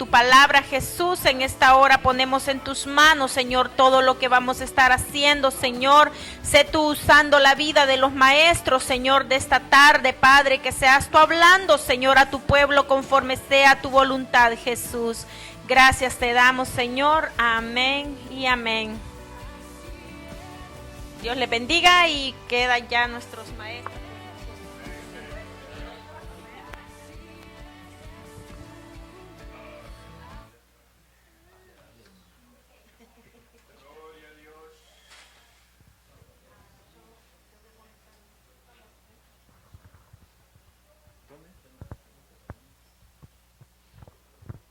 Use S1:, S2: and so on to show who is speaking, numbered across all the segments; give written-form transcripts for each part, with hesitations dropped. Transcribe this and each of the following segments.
S1: palabra, Jesús. En esta hora ponemos en tus manos, Señor, todo lo que vamos a estar haciendo, Señor. Sé tú usando la vida de los maestros, Señor, de esta tarde, Padre, que seas tú hablando, Señor, a tu pueblo conforme sea tu voluntad, Jesús. Gracias te damos, Señor. Amén y amén. Dios les bendiga y quedan ya nuestros maestros.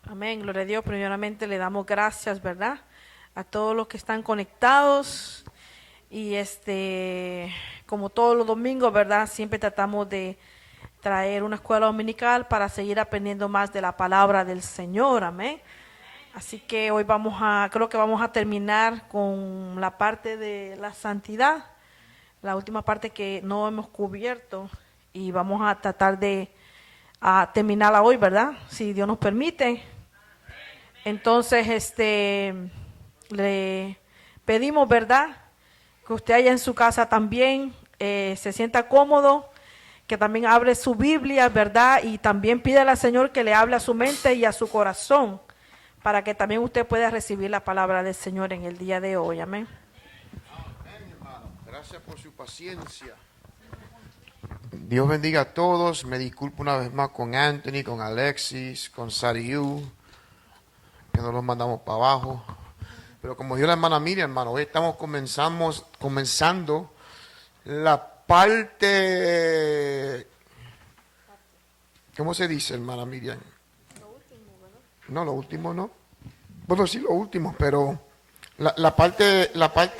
S1: Amén, gloria a Dios. Primeramente le damos gracias, ¿verdad?, a todos los que están conectados. Y como todos los domingos, ¿verdad?, siempre tratamos de traer una escuela dominical para seguir aprendiendo más de la palabra del Señor. Amén. Así que hoy creo que vamos a terminar con la parte de la santidad, la última parte que no hemos cubierto, y vamos a tratar de terminarla hoy, ¿verdad?, si Dios nos permite. Entonces, le pedimos, ¿verdad?, que usted allá en su casa también se sienta cómodo, que también abre su Biblia, ¿verdad?, y también pídale al Señor que le hable a su mente y a su corazón, para que también usted pueda recibir la palabra del Señor en el día de hoy. Amén.
S2: Amén, hermano. Gracias por su paciencia. Dios bendiga a todos. Me disculpo una vez más con Anthony, con Alexis, con Sariu, que no los mandamos para abajo. Pero como dijo la hermana Miriam, hermano, hoy estamos comenzando la parte, ¿cómo se dice, hermana Miriam? Lo último, ¿verdad? No, lo último no. Bueno, sí, lo último, pero la parte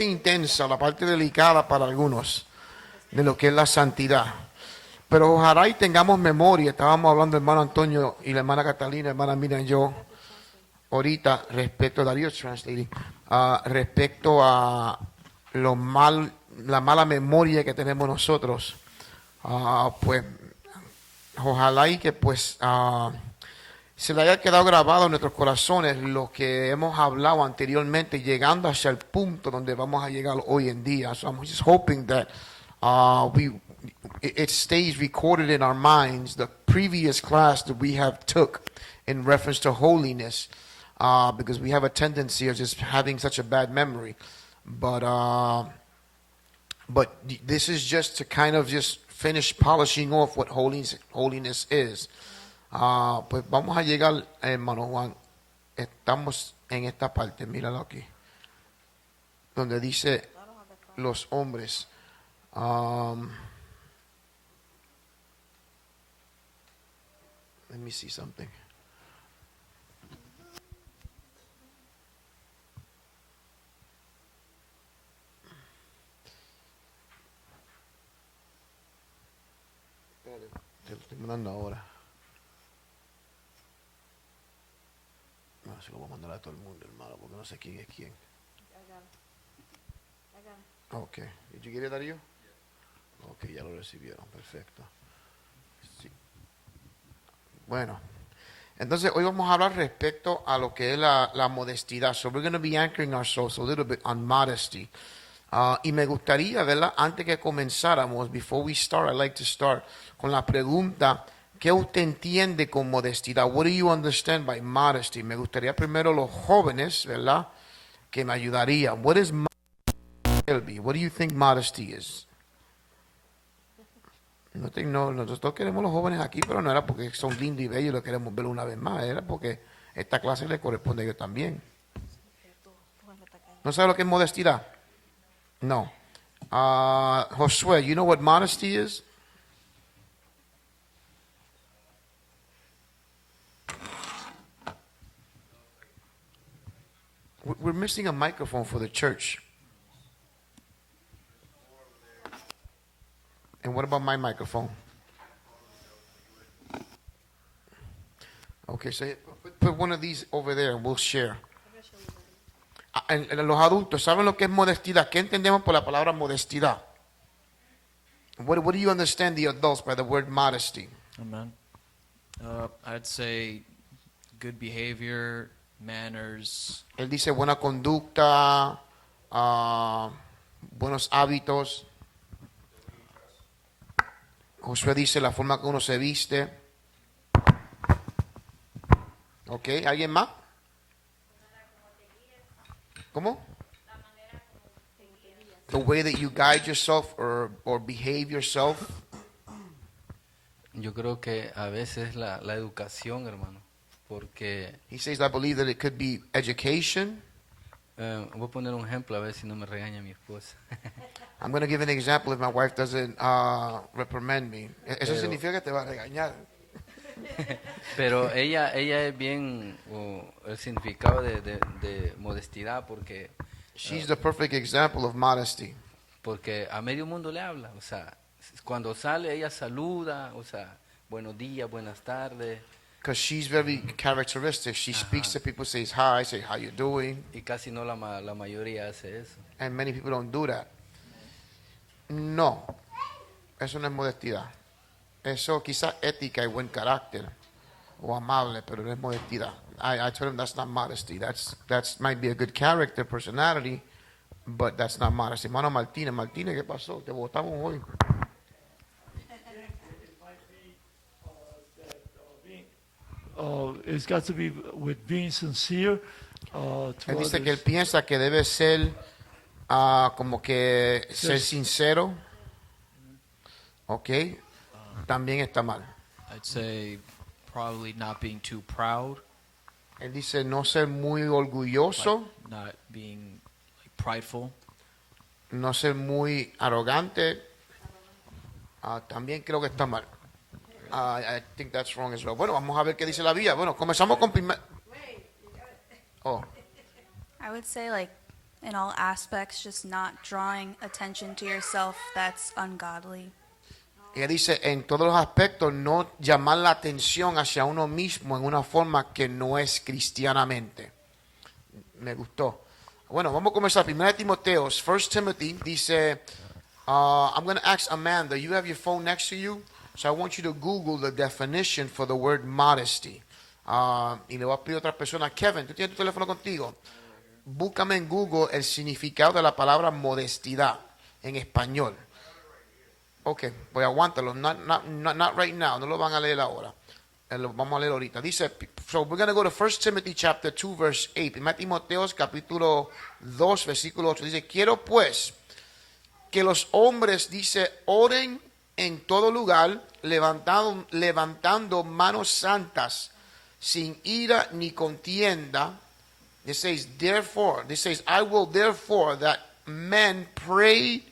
S2: intensa, la parte delicada para algunos de lo que es la santidad. Pero ojalá y tengamos memoria. Estábamos hablando, hermano Antonio y la hermana Catalina, hermana Miriam y yo, ahorita, respecto a Darío translating, respecto a la mala memoria que tenemos nosotros. Pues ojalá y que pues se le haya quedado grabado en nuestros corazones lo que hemos hablado anteriormente, llegando hacia el punto donde vamos a llegar hoy en día. So I'm just hoping that it stays recorded in our minds, the previous class that we have took in reference to holiness, because we have a tendency of just having such a bad memory. But this is just to kind of just finish polishing off what holiness is. Pues vamos a llegar, hermano Juan. Estamos en esta parte, míralo aquí, donde dice los hombres. Let me see something. Te lo estoy mandando ahora. No, se lo voy a mandar a todo el mundo, hermano, porque no sé quién es quién. Ok. ¿Did you get it, Darío? Ok, ya lo recibieron. Perfecto. Sí. Bueno. Entonces, hoy vamos a hablar respecto a lo que es la modestidad. So, we're going to be anchoring ourselves a little bit on modesty. Y me gustaría, ¿verdad?, antes que comenzáramos, before we start, I'd like to start con la pregunta, ¿qué usted entiende con modestidad? What do you understand by modesty? Me gustaría primero los jóvenes, ¿verdad?, que me ayudarían. What is modesty? What do you think modesty is? No, nosotros queremos los jóvenes aquí, pero no era porque son lindos y bellos y lo queremos ver una vez más, era porque esta clase le corresponde a ellos también. ¿No sabe lo que es modestidad? No. Josué, you know what modesty is? We're missing a microphone for the church. And what about my microphone? Okay, so put one of these over there and we'll share. Los adultos, ¿saben lo que es modestidad? ¿Qué entendemos por la palabra modestidad? What do you understand, the adults, by the word modesty?
S3: Amen. I'd say good behavior, manners,
S2: Él dice buena conducta, buenos hábitos. Josué dice la forma que uno se viste. Ok, ¿alguien más? ¿Cómo? The way that you guide yourself or behave yourself.
S4: Yo creo que a veces la educación, hermano, porque
S2: He says, I believe that it could be education.
S4: voy a poner un ejemplo a ver si no me regaña mi esposa.
S2: I'm going to give an example if my wife doesn't reprimand me. Eso
S4: Pero-
S2: significa que te va a regañar.
S4: Pero ella es bien el significado de modestidad
S2: She's the perfect example of modesty.
S4: porque a medio mundo le habla, o sea, cuando sale ella saluda, o sea, buenos días, buenas tardes,
S2: Because she's very characteristic. She speaks to people, says hi, say how you doing.
S4: y casi no la mayoría hace eso.
S2: And many people don't do that. No, eso no es modestidad. Eso quizás ética y buen carácter o amable, pero no es modestidad. I told him that's not modesty. That's might be a good character, personality, but that's not modesty. Hermano Martínez, ¿qué pasó? Te votamos hoy.
S5: It's got to be with being sincere to
S2: Él dice que él
S5: others.
S2: piensa que debe ser como que ser sincero. Ok, también está mal.
S3: I'd say probably not being too proud,
S2: Él dice no ser muy orgulloso,
S3: not being like prideful.
S2: no ser muy arrogante. También creo que está mal. I think that's wrong as well. Bueno, vamos a ver qué dice la Biblia. Bueno, comenzamos con primer. Oh,
S6: I would say, like, in all aspects, just not drawing attention to yourself that's ungodly.
S2: ella dice en todos los aspectos no llamar la atención hacia uno mismo en una forma que no es cristianamente. Me gustó. Bueno, vamos a comenzar. 1 Timoteo, 1 Timothy dice, I'm going to ask Amanda, you have your phone next to you? So I want you to Google the definition for the word modesty. Y le voy a pedir a otras personas, Kevin, ¿tú tienes tu teléfono contigo? Búscame en Google el significado de la palabra modestidad en español. Ok, voy a aguantarlo. Not right now, no lo van a leer ahora. Lo vamos a leer ahorita. Dice, so we're going to go to 1 Timothy chapter 2 verse 8. 1 Timoteos capítulo 2 versículo 8. Dice, quiero pues que los hombres, dice, oren en todo lugar, levantando manos santas, sin ira ni contienda. This says, therefore, this says, I will therefore that men pray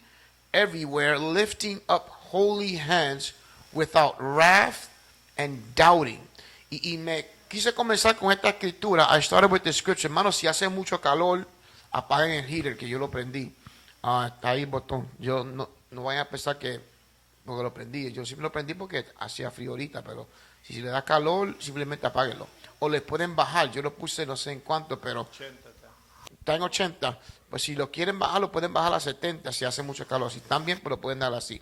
S2: everywhere, lifting up holy hands without wrath and doubting. Y me quise comenzar con esta escritura. I started with the scripture. Hermanos, si hace mucho calor, apaguen el heater, que yo lo prendí. Está ahí el botón. Yo no vayan a pensar que porque lo prendí. Yo siempre lo prendí porque hacía frío ahorita, pero si le da calor, simplemente apáguenlo. O les pueden bajar. Yo lo puse no sé en cuánto, pero está en 80. Pues si lo quieren bajar, lo pueden bajar a 70 si hace mucho calor. Si están bien, pero lo pueden dar así.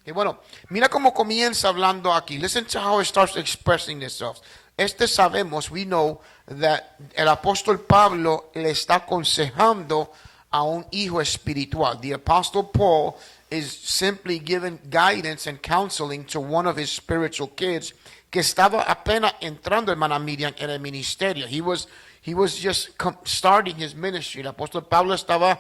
S2: Y bueno, mira cómo comienza hablando aquí. Listen to how it starts expressing itself. Sabemos, we know that el apóstol Pablo le está aconsejando a un hijo espiritual. The apostle Paul is simply giving guidance and counseling to one of his spiritual kids que estaba apenas entrando, hermana Miriam, en el ministerio. He was just starting his ministry. El apóstol Pablo estaba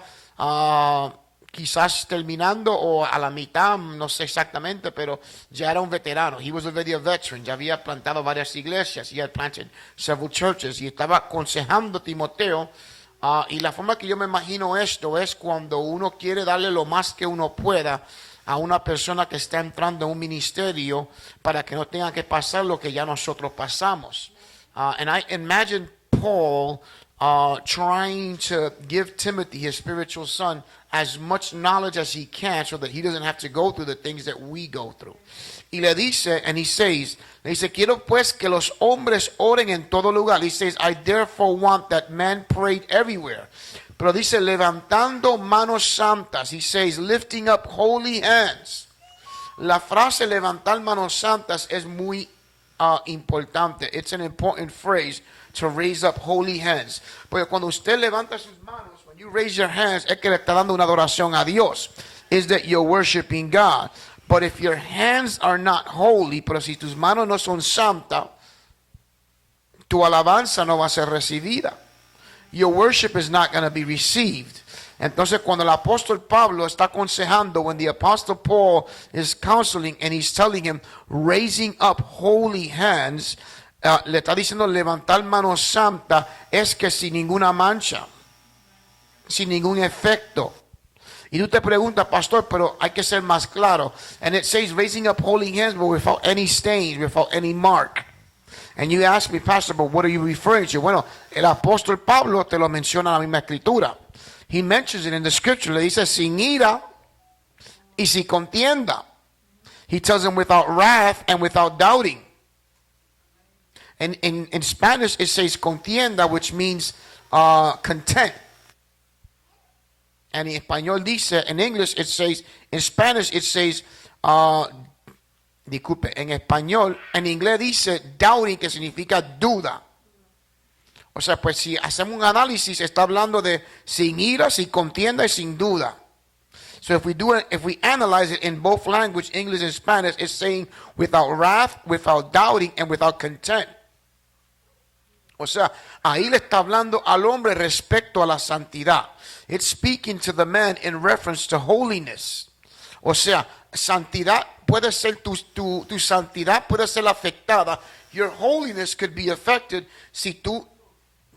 S2: quizás terminando o a la mitad, no sé exactamente, pero ya era un veterano. He was already a veteran. Ya había plantado varias iglesias. He had planted several churches. Y estaba aconsejando a Timoteo. Y la forma que yo me imagino esto es cuando uno quiere darle lo más que uno pueda a una persona que está entrando en un ministerio para que no tenga que pasar lo que ya nosotros pasamos. And I imagine Paul trying to give Timothy, his spiritual son, as much knowledge as he can so that he doesn't have to go through the things that we go through. Y le dice, and he says, quiero pues que los hombres oren en todo lugar. He says, I therefore want that men prayed everywhere. Pero dice, levantando manos santas. He says, lifting up holy hands. La frase levantar manos santas es muy importante. It's an important phrase to raise up holy hands. Porque cuando usted levanta sus manos, when you raise your hands, es que le está dando una adoración a Dios. Is that you're worshiping God. But if your hands are not holy, pero si tus manos no son santas, tu alabanza no va a ser recibida. Your worship is not going to be received. Entonces, cuando el apóstol Pablo está aconsejando, when the apostle Paul is counseling and he's telling him, raising up holy hands, le está diciendo levantar manos santas, es que sin ninguna mancha, sin ningún efecto. Y tú te preguntas, pastor, pero hay que ser más claro. And it says raising up holy hands, but without any stains, without any mark. And you ask me, pastor, but what are you referring to? Bueno, el apóstol Pablo te lo menciona en la misma escritura. He mentions it in the scripture. Le dice sin ira y sin contienda. He tells them without wrath and without doubting. And in Spanish it says contienda, which means content. And in español dice, in English it says, in Spanish it says, disculpe, en español, en inglés dice doubting, que significa duda. O sea, pues si hacemos un análisis, está hablando de sin ira, sin contienda y sin duda. So if we analyze it in both languages, English and Spanish, it's saying without wrath, without doubting, and without content. O sea, ahí le está hablando al hombre respecto a la santidad. It's speaking to the man in reference to holiness. O sea, santidad puede ser tu santidad puede ser afectada. Your holiness could be affected si tú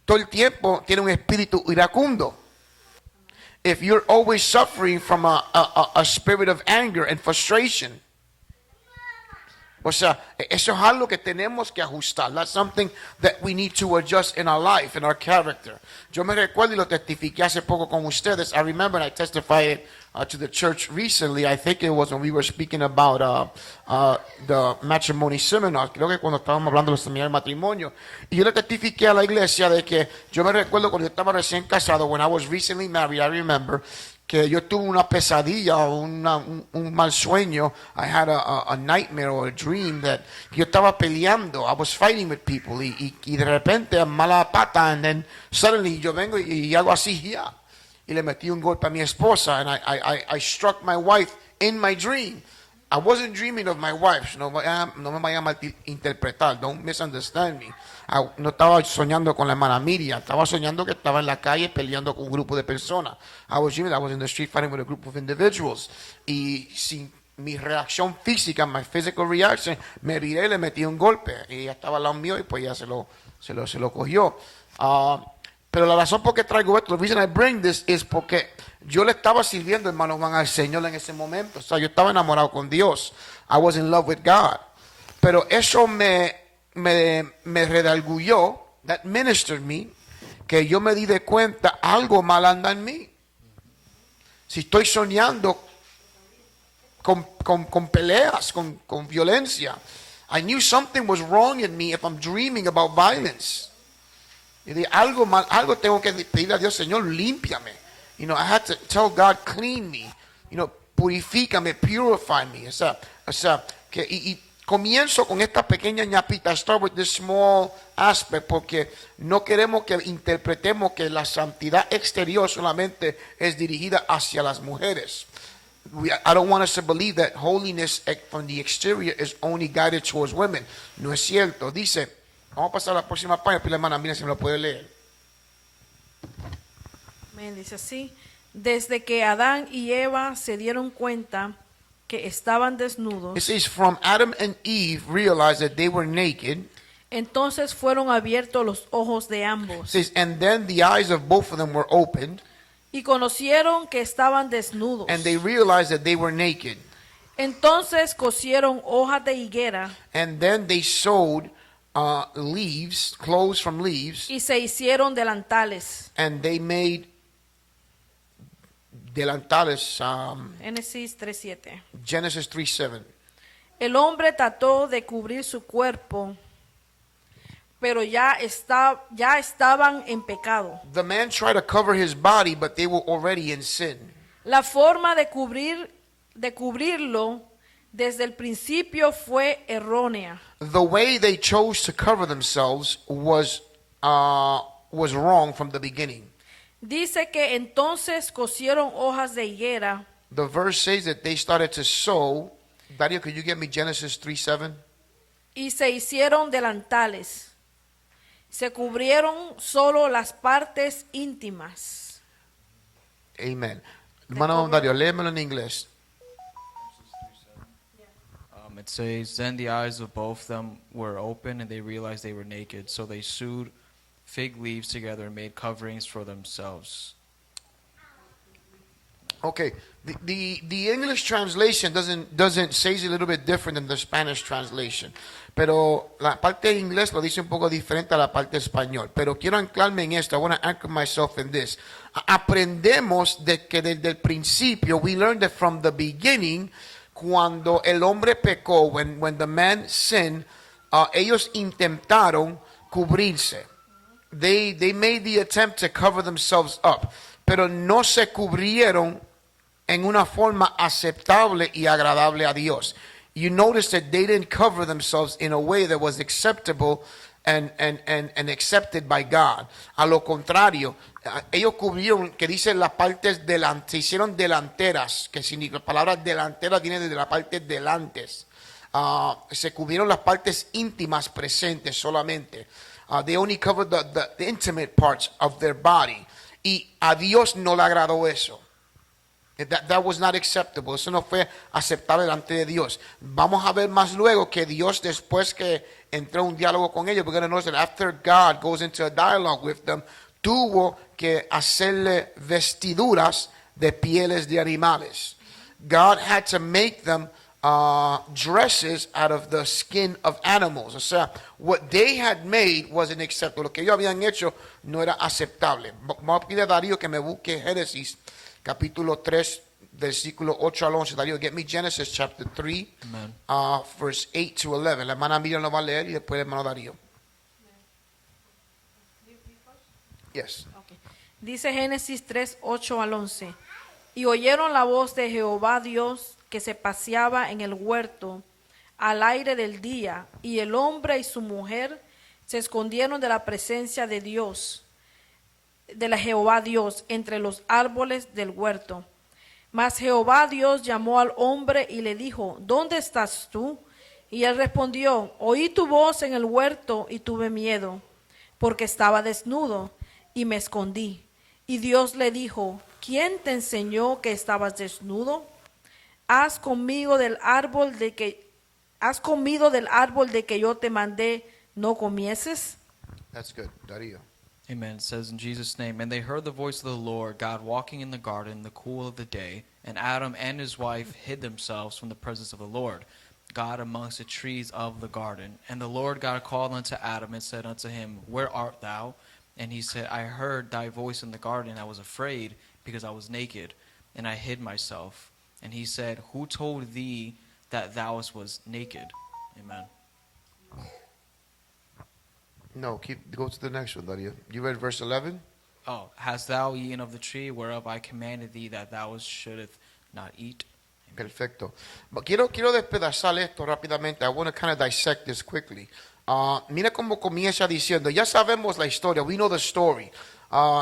S2: todo el tiempo tienes un espíritu iracundo. If you're always suffering from a spirit of anger and frustration. O sea, eso es algo que tenemos que ajustar. That's something that we need to adjust in our life, in our character. Yo me recuerdo y lo testifiqué hace poco con ustedes. I remember I testified to the church recently. I think it was when we were speaking about the matrimony seminar. Creo que cuando estábamos hablando del seminario de matrimonio. Y yo le testifiqué a la iglesia de que yo me recuerdo cuando yo estaba recién casado, when I was recently married, I remember que yo tuve una pesadilla o un mal sueño. I had a nightmare or a dream that yo estaba peleando. I was fighting with people. Y de repente, mala pata, and then suddenly yo vengo y hago así, yeah. Y le metí un golpe a mi esposa, and I struck my wife in my dream. I wasn't dreaming of my wife. No me vaya a malinterpretar. Don't misunderstand me. No estaba soñando con la hermana Miriam. Estaba soñando que estaba en la calle peleando con un grupo de personas. I was in the street fighting with a group of individuals. Y sin mi reacción física, my physical reaction, me viré y le metí un golpe. Y ella estaba al lado mío y pues ella se lo cogió. Pero la razón por qué traigo esto, the reason I bring this, es porque yo le estaba sirviendo, hermano Juan, al Señor en ese momento. O sea, yo estaba enamorado con Dios. I was in love with God. Pero eso me redarguyó, that ministered me, que yo me di de cuenta, algo mal anda en mí. Si estoy soñando con peleas, con violencia, I knew something was wrong in me if I'm dreaming about violence. Y dije, algo tengo que pedirle a Dios, Señor, límpiame. You know, I had to tell God, clean me. You know, purifícame, purify me. O sea, que y comienzo con esta pequeña ñapita. I start with this small aspect porque no queremos que interpretemos que la santidad exterior solamente es dirigida hacia las mujeres. I don't want us to believe that holiness from the exterior is only guided towards women. No es cierto. Dice, vamos a pasar a la próxima página, pero la hermana, mira si me lo puede leer.
S1: Amén, dice así. Desde que Adán y Eva se dieron cuenta que estaban desnudos,
S2: It says, from Adam and Eve realized that they were naked.
S1: entonces fueron abiertos los ojos de
S2: It
S1: ambos
S2: says, and then the eyes of both of them were opened,
S1: y conocieron que estaban desnudos.
S2: and they realized that they were naked.
S1: Entonces cosieron hojas de higuera
S2: And then they sewed leaves, clothes from leaves,
S1: y se hicieron delantales.
S2: and they made delantales,
S1: Génesis 3:7.
S2: Genesis 3:7.
S1: El hombre trató de cubrir su cuerpo, pero ya estaban en pecado.
S2: The man tried to cover his body, but they were already in sin.
S1: La forma de cubrirlo desde el principio fue errónea.
S2: The way they chose to cover themselves was was wrong from the beginning.
S1: Dice que entonces cosieron hojas de higuera
S2: The verse says that they started to sow. Dario, could you get me Genesis 3:7?
S1: y se hicieron delantales. Se cubrieron solo las partes íntimas.
S2: Amen. Hermano Dario, léemelo en inglés.
S3: It says, then the eyes of both them were open, and they realized they were naked. So they sewed fig leaves together and made coverings for themselves.
S2: Okay, the English translation doesn't say it a little bit different than the Spanish translation. Pero la parte de inglés lo dice un poco diferente a la parte español. Pero quiero anclarme en esto. I want to anchor myself in this. Aprendemos de que desde el principio, we learned that from the beginning, cuando el hombre pecó, when the man sinned, ellos intentaron cubrirse. They made the attempt to cover themselves up, pero no se cubrieron en una forma aceptable y agradable a Dios. You notice that they didn't cover themselves in a way that was acceptable and accepted by God. A lo contrario, ellos cubrieron, que dice las partes se hicieron delanteras, que significa la palabra delantera viene de la parte delantes. Se cubrieron las partes íntimas presentes solamente. They only covered the intimate parts of their body. Y a Dios no le agradó eso. That was not acceptable. Eso no fue aceptable delante de Dios. Vamos a ver más luego que Dios, después que entró un diálogo con ellos, we're going to notice that after God goes into a dialogue with them, tuvo que hacerle vestiduras de pieles de animales. God had to make them dresses out of the skin of animals. O sea, what they had made wasn't acceptable. Lo que ellos habían hecho no era aceptable. Vamos a pedir a Darío que me busque Génesis capítulo 3, versículo 8 al 11. Darío, get me Genesis chapter 3, verse 8 to 11. La hermana Miriam lo va a leer y después el hermano Darío. Yes.
S1: Okay. Dice Génesis 3, 8 al 11. Y oyeron la voz de Jehová Dios que se paseaba en el huerto al aire del día, y el hombre y su mujer se escondieron de la presencia de Dios, de la Jehová Dios, entre los árboles del huerto. Mas Jehová Dios llamó al hombre y le dijo, ¿dónde estás tú? Y él respondió, oí tu voz en el huerto y tuve miedo, porque estaba desnudo y me escondí. Y Dios le dijo, ¿quién te enseñó que estabas desnudo? ¿Has comido del árbol de que yo te mandé no comieses?
S2: That's good. Darío.
S3: Amen. It says in Jesus' name, and they heard the voice of the Lord God walking in the garden in the cool of the day, and Adam and his wife hid themselves from the presence of the Lord God amongst the trees of the garden. And the Lord God called unto Adam and said unto him, where art thou? And he said, I heard thy voice in the garden. I was afraid, because I was naked, and I hid myself. And he said, who told thee that thou was naked? Amen.
S2: No, go to the next one, Darío. You read verse 11?
S3: Oh, hast thou eaten of the tree whereof I commanded thee that thou shouldest not eat?
S2: Perfecto. Quiero despedazar esto rápidamente. I want to kind of dissect this quickly. Mira cómo comienza diciendo, ya sabemos la historia, we know the story.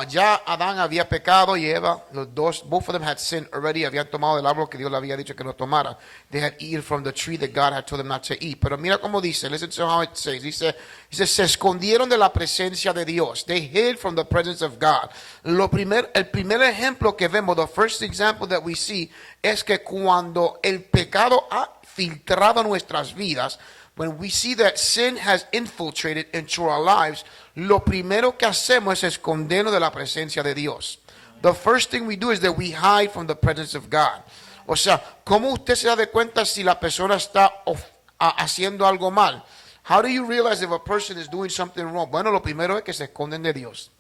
S2: Ya Adán había pecado y Eva, los dos, both of them had sinned already, habían tomado el árbol que Dios le había dicho que no tomara. They had eaten from the tree that God had told them not to eat. Pero mira cómo dice, listen to how it says. Dice, se escondieron de la presencia de Dios. They hid from the presence of God. El primer ejemplo que vemos, the first example that we see, es que cuando el pecado ha filtrado nuestras vidas, when we see that sin has infiltrated into our lives, lo primero que hacemos es escondernos de la presencia de Dios. The first thing we do is that we hide from the presence of God. O sea, ¿cómo usted se da de cuenta si la persona está haciendo algo mal? How do you realize if a person is doing something wrong? Bueno, lo primero es que se esconden de Dios.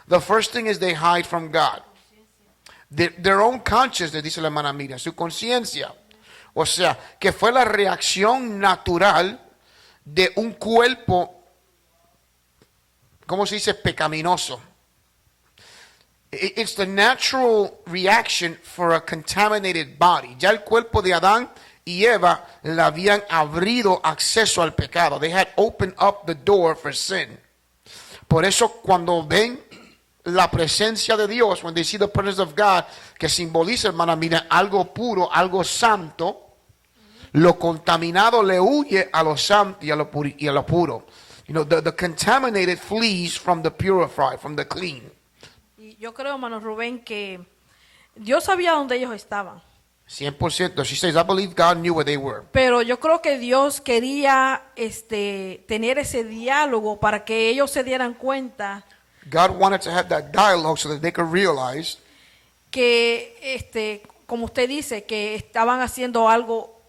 S2: The first thing is they hide from God. Their own consciousness, dice la hermana Miriam, su conciencia. O sea, que fue la reacción natural de un cuerpo, ¿cómo se dice? Pecaminoso. It's the natural reaction for a contaminated body. Ya el cuerpo de Adán y Eva le habían abrido acceso al pecado. They had opened up the door for sin. Por eso cuando ven la presencia de Dios, when they see the presence of God, que simboliza, hermana, mira, algo puro, algo santo, lo contaminado le huye a lo santo y a lo puro. You know, the contaminated flees from the purified, from the clean.
S1: Y yo creo, hermano Rubén, que Dios sabía dónde ellos estaban.
S2: 100%. She says, I believe God knew where they were.
S1: Pero yo creo que Dios quería tener ese diálogo para que ellos se dieran cuenta
S2: God wanted to have that dialogue so that they could realize
S1: que, como usted dice, que estaban haciendo algo,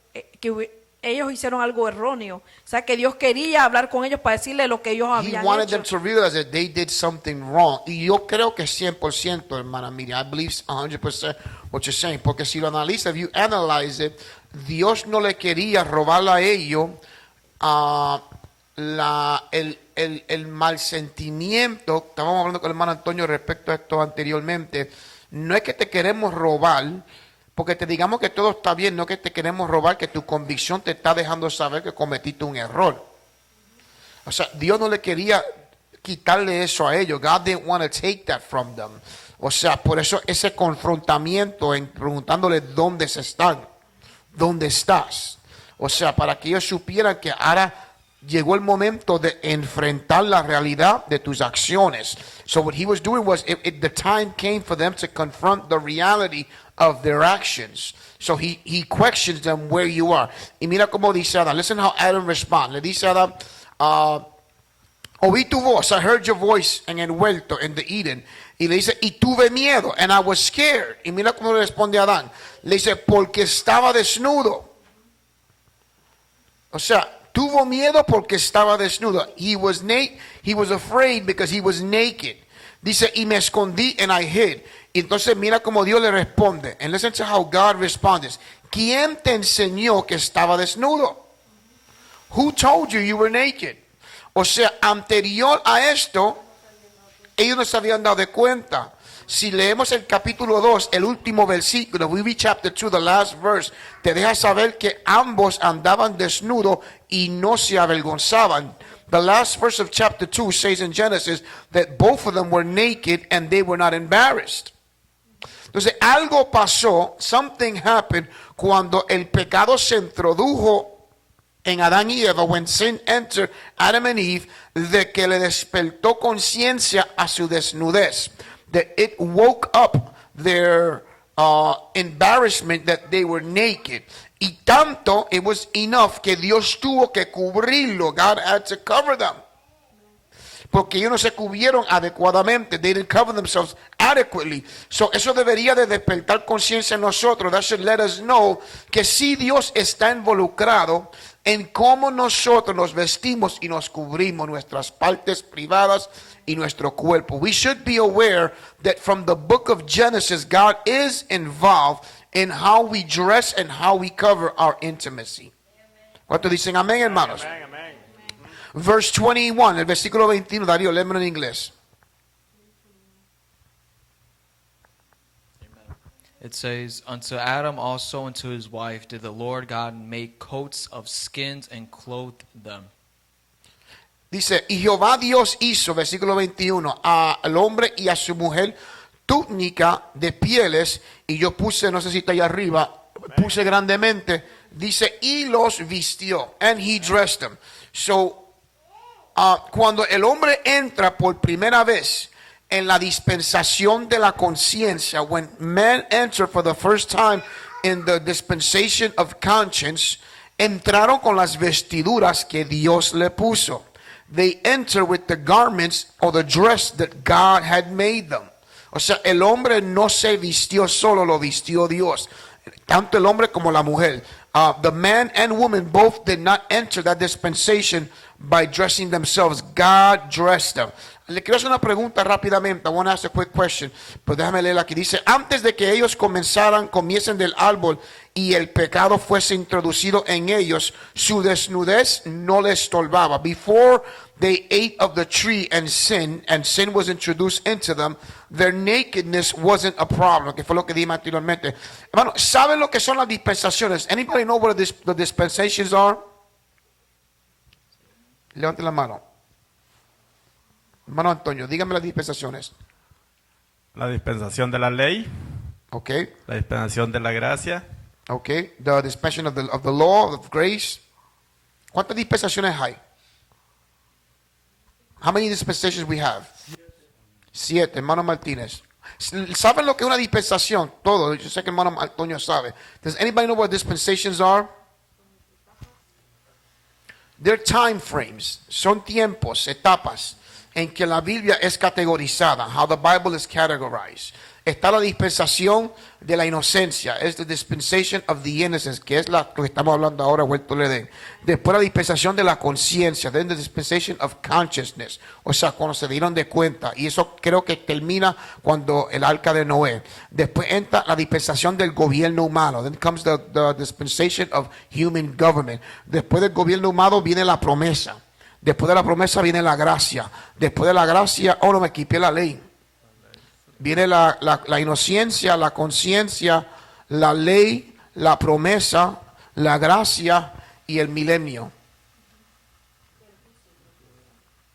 S1: ellos hicieron algo erróneo. O sea, que Dios quería hablar con ellos para decirle lo que ellos
S2: He
S1: habían
S2: wanted
S1: hecho.
S2: them to realize that they did something wrong. Y yo creo que 100%, hermana Miriam, I believe 100% what you're saying. Porque si lo analiza, if you analyze it, Dios no le quería robar a ellos el mal sentimiento. Estábamos hablando con el hermano Antonio respecto a esto anteriormente. No es que te queremos robar, porque te digamos que todo está bien, no que te queremos robar, que tu convicción te está dejando saber que cometiste un error. O sea, Dios no le quería quitarle eso a ellos. God didn't want to take that from them. O sea, por eso ese confrontamiento en preguntándole dónde se están, dónde estás. O sea, para que ellos supieran que ahora llegó el momento de enfrentar la realidad de tus acciones. So what he was doing was, the time came for them to confront the reality of their actions. So he questions them where you are. Y mira cómo dice Adán. Listen how Adam responds. Le dice Adán, oí tu voz, I heard your voice en el huerto, in the Eden. Y le dice, y tuve miedo, and I was scared. Y mira cómo le responde Adán. Le dice, porque estaba desnudo. O sea, tuvo miedo porque estaba desnudo. He was afraid because he was naked. Dice, y me escondí and I hid. Y entonces mira cómo Dios le responde. And listen to how God responds. ¿Quién te enseñó que estaba desnudo? Who told you were naked? O sea, anterior a esto, ellos no se habían dado de cuenta. Si leemos el capítulo 2, el último versículo, we read chapter 2, the last verse, te deja saber que ambos andaban desnudos y no se avergonzaban. The last verse of chapter 2 says in Genesis that both of them were naked and they were not embarrassed. Entonces, algo pasó, something happened, cuando el pecado se introdujo en Adán y Eva, when sin entered Adam and Eve, de que le despertó conciencia a su desnudez. That it woke up their embarrassment that they were naked. Y tanto, it was enough que Dios tuvo que cubrirlo. God had to cover them. Porque ellos no se cubrieron adecuadamente. They didn't cover themselves adequately. So, eso debería de despertar conciencia en nosotros. That should let us know que si Dios está involucrado en cómo nosotros nos vestimos y nos cubrimos nuestras partes privadas y nuestro cuerpo. We should be aware that from the book of Genesis, God is involved in how we dress and how we cover our intimacy. ¿Cuántos dicen amén, hermanos?
S7: Amén, amén.
S2: Verse 21, el versículo 21, Darío, léemelo en inglés.
S3: It says, unto Adam also and to his wife did the Lord God make coats of skins and clothed them.
S2: Dice, y Jehová Dios hizo, versículo 21, al hombre y a su mujer túnica de pieles, y yo puse, no sé si está ahí arriba, puse grandemente, dice, y los vistió, and he dressed them. So, cuando el hombre entra por primera vez en la dispensación de la conciencia, when man entered for the first time in the dispensation of conscience, entraron con las vestiduras que Dios le puso. They enter with the garments or the dress that God had made them. O sea, el hombre no se vistió solo, lo vistió Dios. Tanto el hombre como la mujer. The man and woman both did not enter that dispensation by dressing themselves. God dressed them. Le quiero hacer una pregunta rápidamente. I want to ask a quick question. Pero déjame leerla aquí. Dice, antes de que ellos comiesen del árbol y el pecado fuese introducido en ellos, su desnudez no les estorbaba. Before they ate of the tree and sin was introduced into them, their nakedness wasn't a problem. Que fue lo que dije anteriormente. Hermano, ¿saben lo que son las dispensaciones? Anybody know what the dispensations are? Levanten la mano. Hermano Antonio, dígame las dispensaciones.
S7: La dispensación de la ley,
S2: Ok,
S7: la dispensación de la gracia,
S2: ok. The dispensation of the law, of grace. ¿Cuántas dispensaciones hay? How many dispensations we have? 7, hermano Martínez. ¿Saben lo que es una dispensación? Todo. Yo sé que hermano Antonio sabe. Does anybody know what dispensations are? They're time frames. Son tiempos, etapas en que la Biblia es categorizada. How the Bible is categorized. Está la dispensación de la inocencia. Es the dispensation of the innocence, que es lo que estamos hablando ahora, vuelto le den. Después la dispensación de la conciencia. Then the dispensation of consciousness. O sea, cuando se dieron de cuenta. Y eso creo que termina cuando el arca de Noé. Después entra la dispensación del gobierno humano. Then comes the dispensation of human government. Después del gobierno humano viene la promesa. Después de la promesa viene la gracia. Después de la gracia, oh, no me equipé la ley. Viene la inocencia, la conciencia, la ley, la promesa, la gracia y el milenio.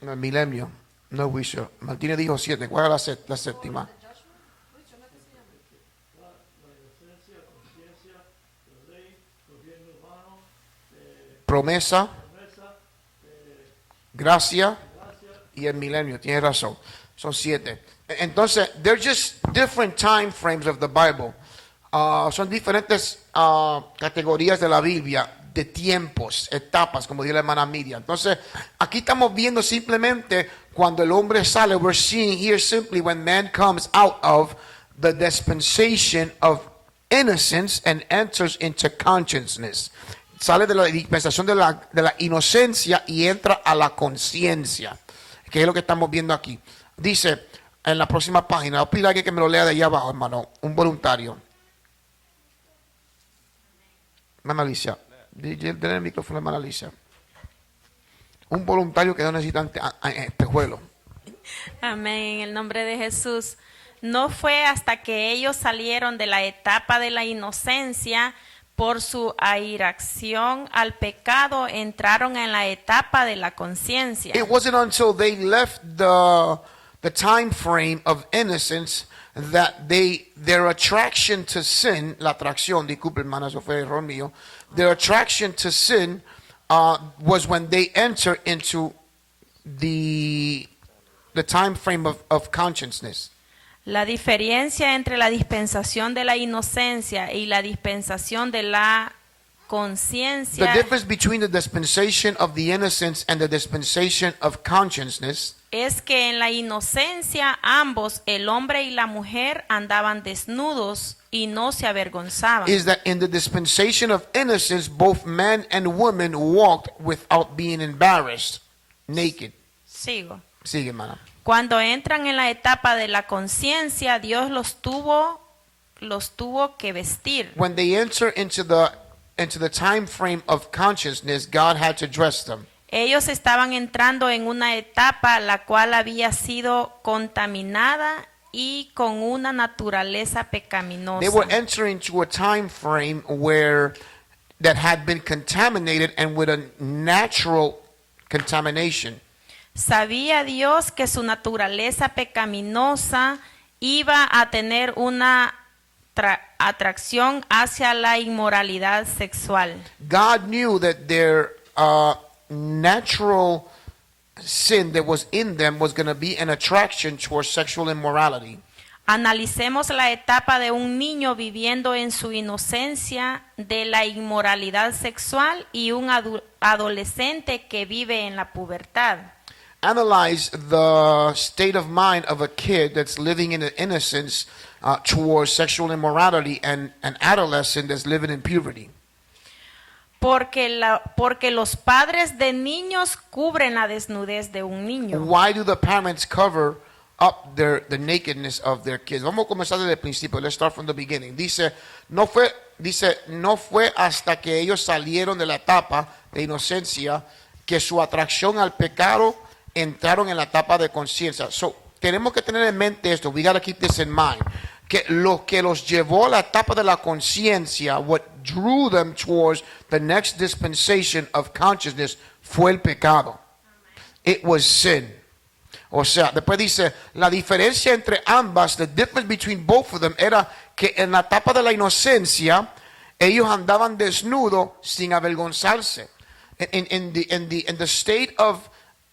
S2: El milenio, no juicio. Martínez dijo 7. ¿Cuál es la séptima? Promesa, gracia y el milenio. Tienes razón. Son 7. Entonces, they're just different time frames of the Bible. Son diferentes categorías de la Biblia, de tiempos, etapas, como dice la hermana Miriam. Entonces, aquí estamos viendo simplemente cuando el hombre sale. We're seeing here simply when man comes out of the dispensation of innocence and enters into consciousness. Sale de la dispensación de la inocencia y entra a la conciencia, que es lo que estamos viendo aquí. Dice en la próxima página, voy a pedir a alguien que me lo lea de allá abajo, hermano, un voluntario. Hermana Alicia, denle el micrófono, hermana Alicia. Un voluntario que no necesita espejuelo.
S8: Amén, en el nombre de Jesús. No fue hasta que ellos salieron de la etapa de la inocencia por su airacción al pecado, entraron en la etapa de la conciencia.
S2: It wasn't until they left the time frame of innocence that their attraction to sin, la atracción, disculpe hermana, eso fue error mío, their attraction to sin was when they enter into the time frame of consciousness.
S8: La diferencia entre la dispensación de la inocencia y la dispensación de la
S2: The
S8: conciencia
S2: difference between the dispensation of the innocence and the dispensation of consciousness
S8: es que en la inocencia ambos, el hombre y la mujer, andaban desnudos y no se avergonzaban.
S2: is that in the dispensation of innocence, both man and woman walked without being embarrassed, naked.
S8: Sigo.
S2: Sigue, hermana.
S8: Cuando entran en la etapa de la conciencia, Dios los tuvo que vestir.
S2: When they enter into the time frame of consciousness, God had to dress them.
S8: Ellos estaban entrando en una etapa la cual había sido contaminada y con una naturaleza pecaminosa.
S2: They were entering into a time frame that had been contaminated and with a natural contamination.
S8: Sabía Dios que su naturaleza pecaminosa iba a tener una atracción hacia la inmoralidad sexual.
S2: God knew that their natural sin that was in them was going to be an attraction towards sexual immorality.
S8: Analicemos la etapa de un niño viviendo en su inocencia de la inmoralidad sexual y un adolescente que vive en la pubertad.
S2: Analyze the state of mind of a kid that's living in innocence towards sexual immorality and an adolescent that's living in puberty.
S8: Porque los padres de niños cubren la desnudez de un niño.
S2: Why do the parents cover up the nakedness of their kids? Vamos a comenzar desde el principio. Let's start from the beginning. Dice, no fue hasta que ellos salieron de la etapa de inocencia que su atracción al pecado entraron en la etapa de conciencia. So, tenemos que tener en mente esto. We got to keep this in mind. Que lo que los llevó a la etapa de la conciencia, what drew them towards the next dispensation of consciousness, fue el pecado. It was sin. O sea, después dice, la diferencia entre ambas, the difference between both of them, era que en la etapa de la inocencia, ellos andaban desnudos sin avergonzarse. In the state of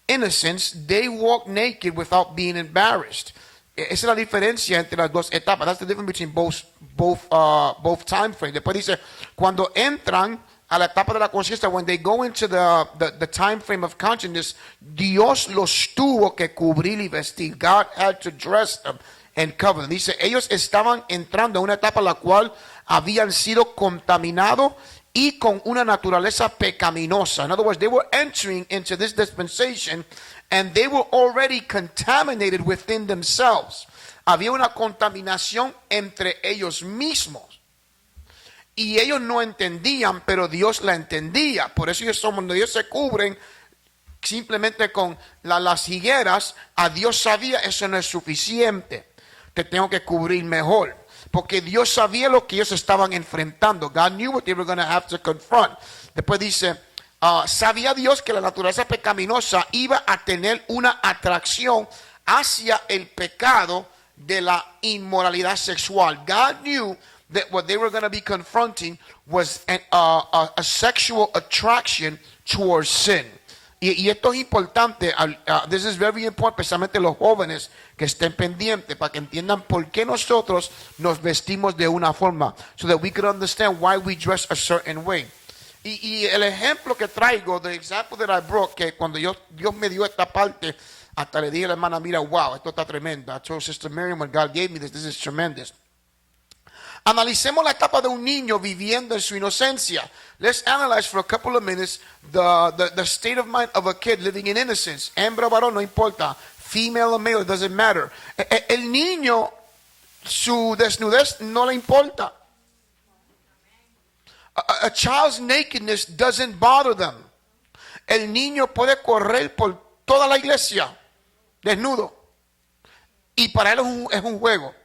S2: innocence, they walk naked without being embarrassed. Esa es la diferencia entre las dos etapas. That's the difference between both time frames. Después dice, cuando entran a la etapa de la conciencia, when they go into the time frame of consciousness, Dios los tuvo que cubrir y vestir. God had to dress them and cover them. Dice, ellos estaban entrando a una etapa en la cual habían sido contaminados y con una naturaleza pecaminosa. In other words, they were entering into this dispensation and they were already contaminated within themselves. Había una contaminación entre ellos mismos. Y ellos no entendían, pero Dios la entendía. Por eso ellos son, cuando ellos se cubren simplemente con las higueras, a Dios sabía, eso no es suficiente. Te tengo que cubrir mejor. Porque Dios sabía lo que ellos estaban enfrentando. God knew what they were going to have to confront. Después dice, sabía Dios que la naturaleza pecaminosa iba a tener una atracción hacia el pecado de la inmoralidad sexual. God knew that what they were going to be confronting was a sexual attraction towards sin. Y esto es importante, this is very important, especialmente los jóvenes que estén pendientes para que entiendan por qué nosotros nos vestimos de una forma, so that we could understand why we dress a certain way. Y el ejemplo que traigo, the example that I brought, que cuando Dios me dio esta parte, hasta le dije a la hermana, mira, wow, esto está tremendo. I told Sister Miriam, when God gave me this is tremendous. Analicemos la etapa de un niño viviendo en su inocencia. Let's analyze for a couple of minutes the state of mind of a kid living in innocence. Hembra o varón, no importa. Female or male, it doesn't matter. El niño, su desnudez no le importa. A child's nakedness doesn't bother them. El niño puede correr por toda la iglesia desnudo. Y para él es un juego.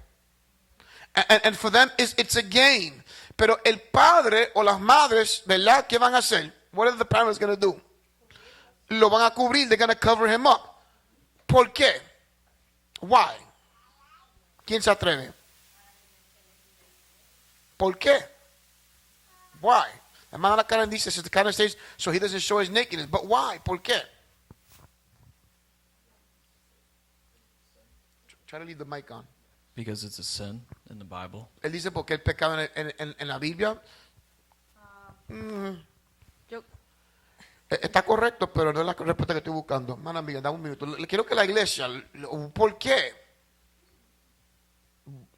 S2: And for them, it's a game. Pero el padre o las madres, ¿verdad? ¿Qué van a hacer? What are the parents going to do? Lo van a cubrir. They're going to cover him up. ¿Por qué? Why? ¿Quién se atreve? ¿Por qué? Why? La hermana Karen dice, the Karen says, so he doesn't show his nakedness. But why? ¿Por qué? Try to leave the mic on.
S3: Because it's a sin in the Bible.
S2: Él dice porque el pecado en la Biblia
S1: Yo,
S2: está correcto, pero no es la respuesta que estoy buscando. Hermana amiga, dame un minuto. Le quiero que la iglesia, ¿por qué?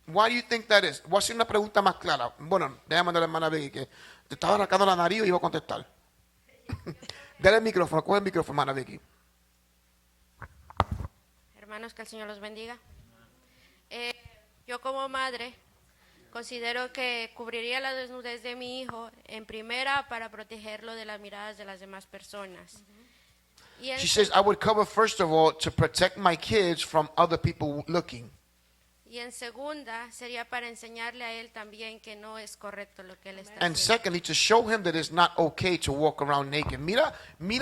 S2: Why do you think that is? Voy a hacer una pregunta más clara. Bueno, déjame mandar a la hermana Becky que te estaba arrancando la nariz y iba a contestar. Dale el micrófono, coge el micrófono, hermana Becky.
S9: Hermanos, que el Señor los bendiga. Yo como madre considero que cubriría la desnudez de mi hijo en primera para protegerlo de las miradas de las demás personas. Y en,
S2: She says, I would cover first of all to protect my kids from other people looking.
S9: y en segunda sería para enseñarle a él también que no es correcto lo que él está
S2: And
S9: haciendo.
S2: secondly, to show him that it's not okay to walk around naked. Mira me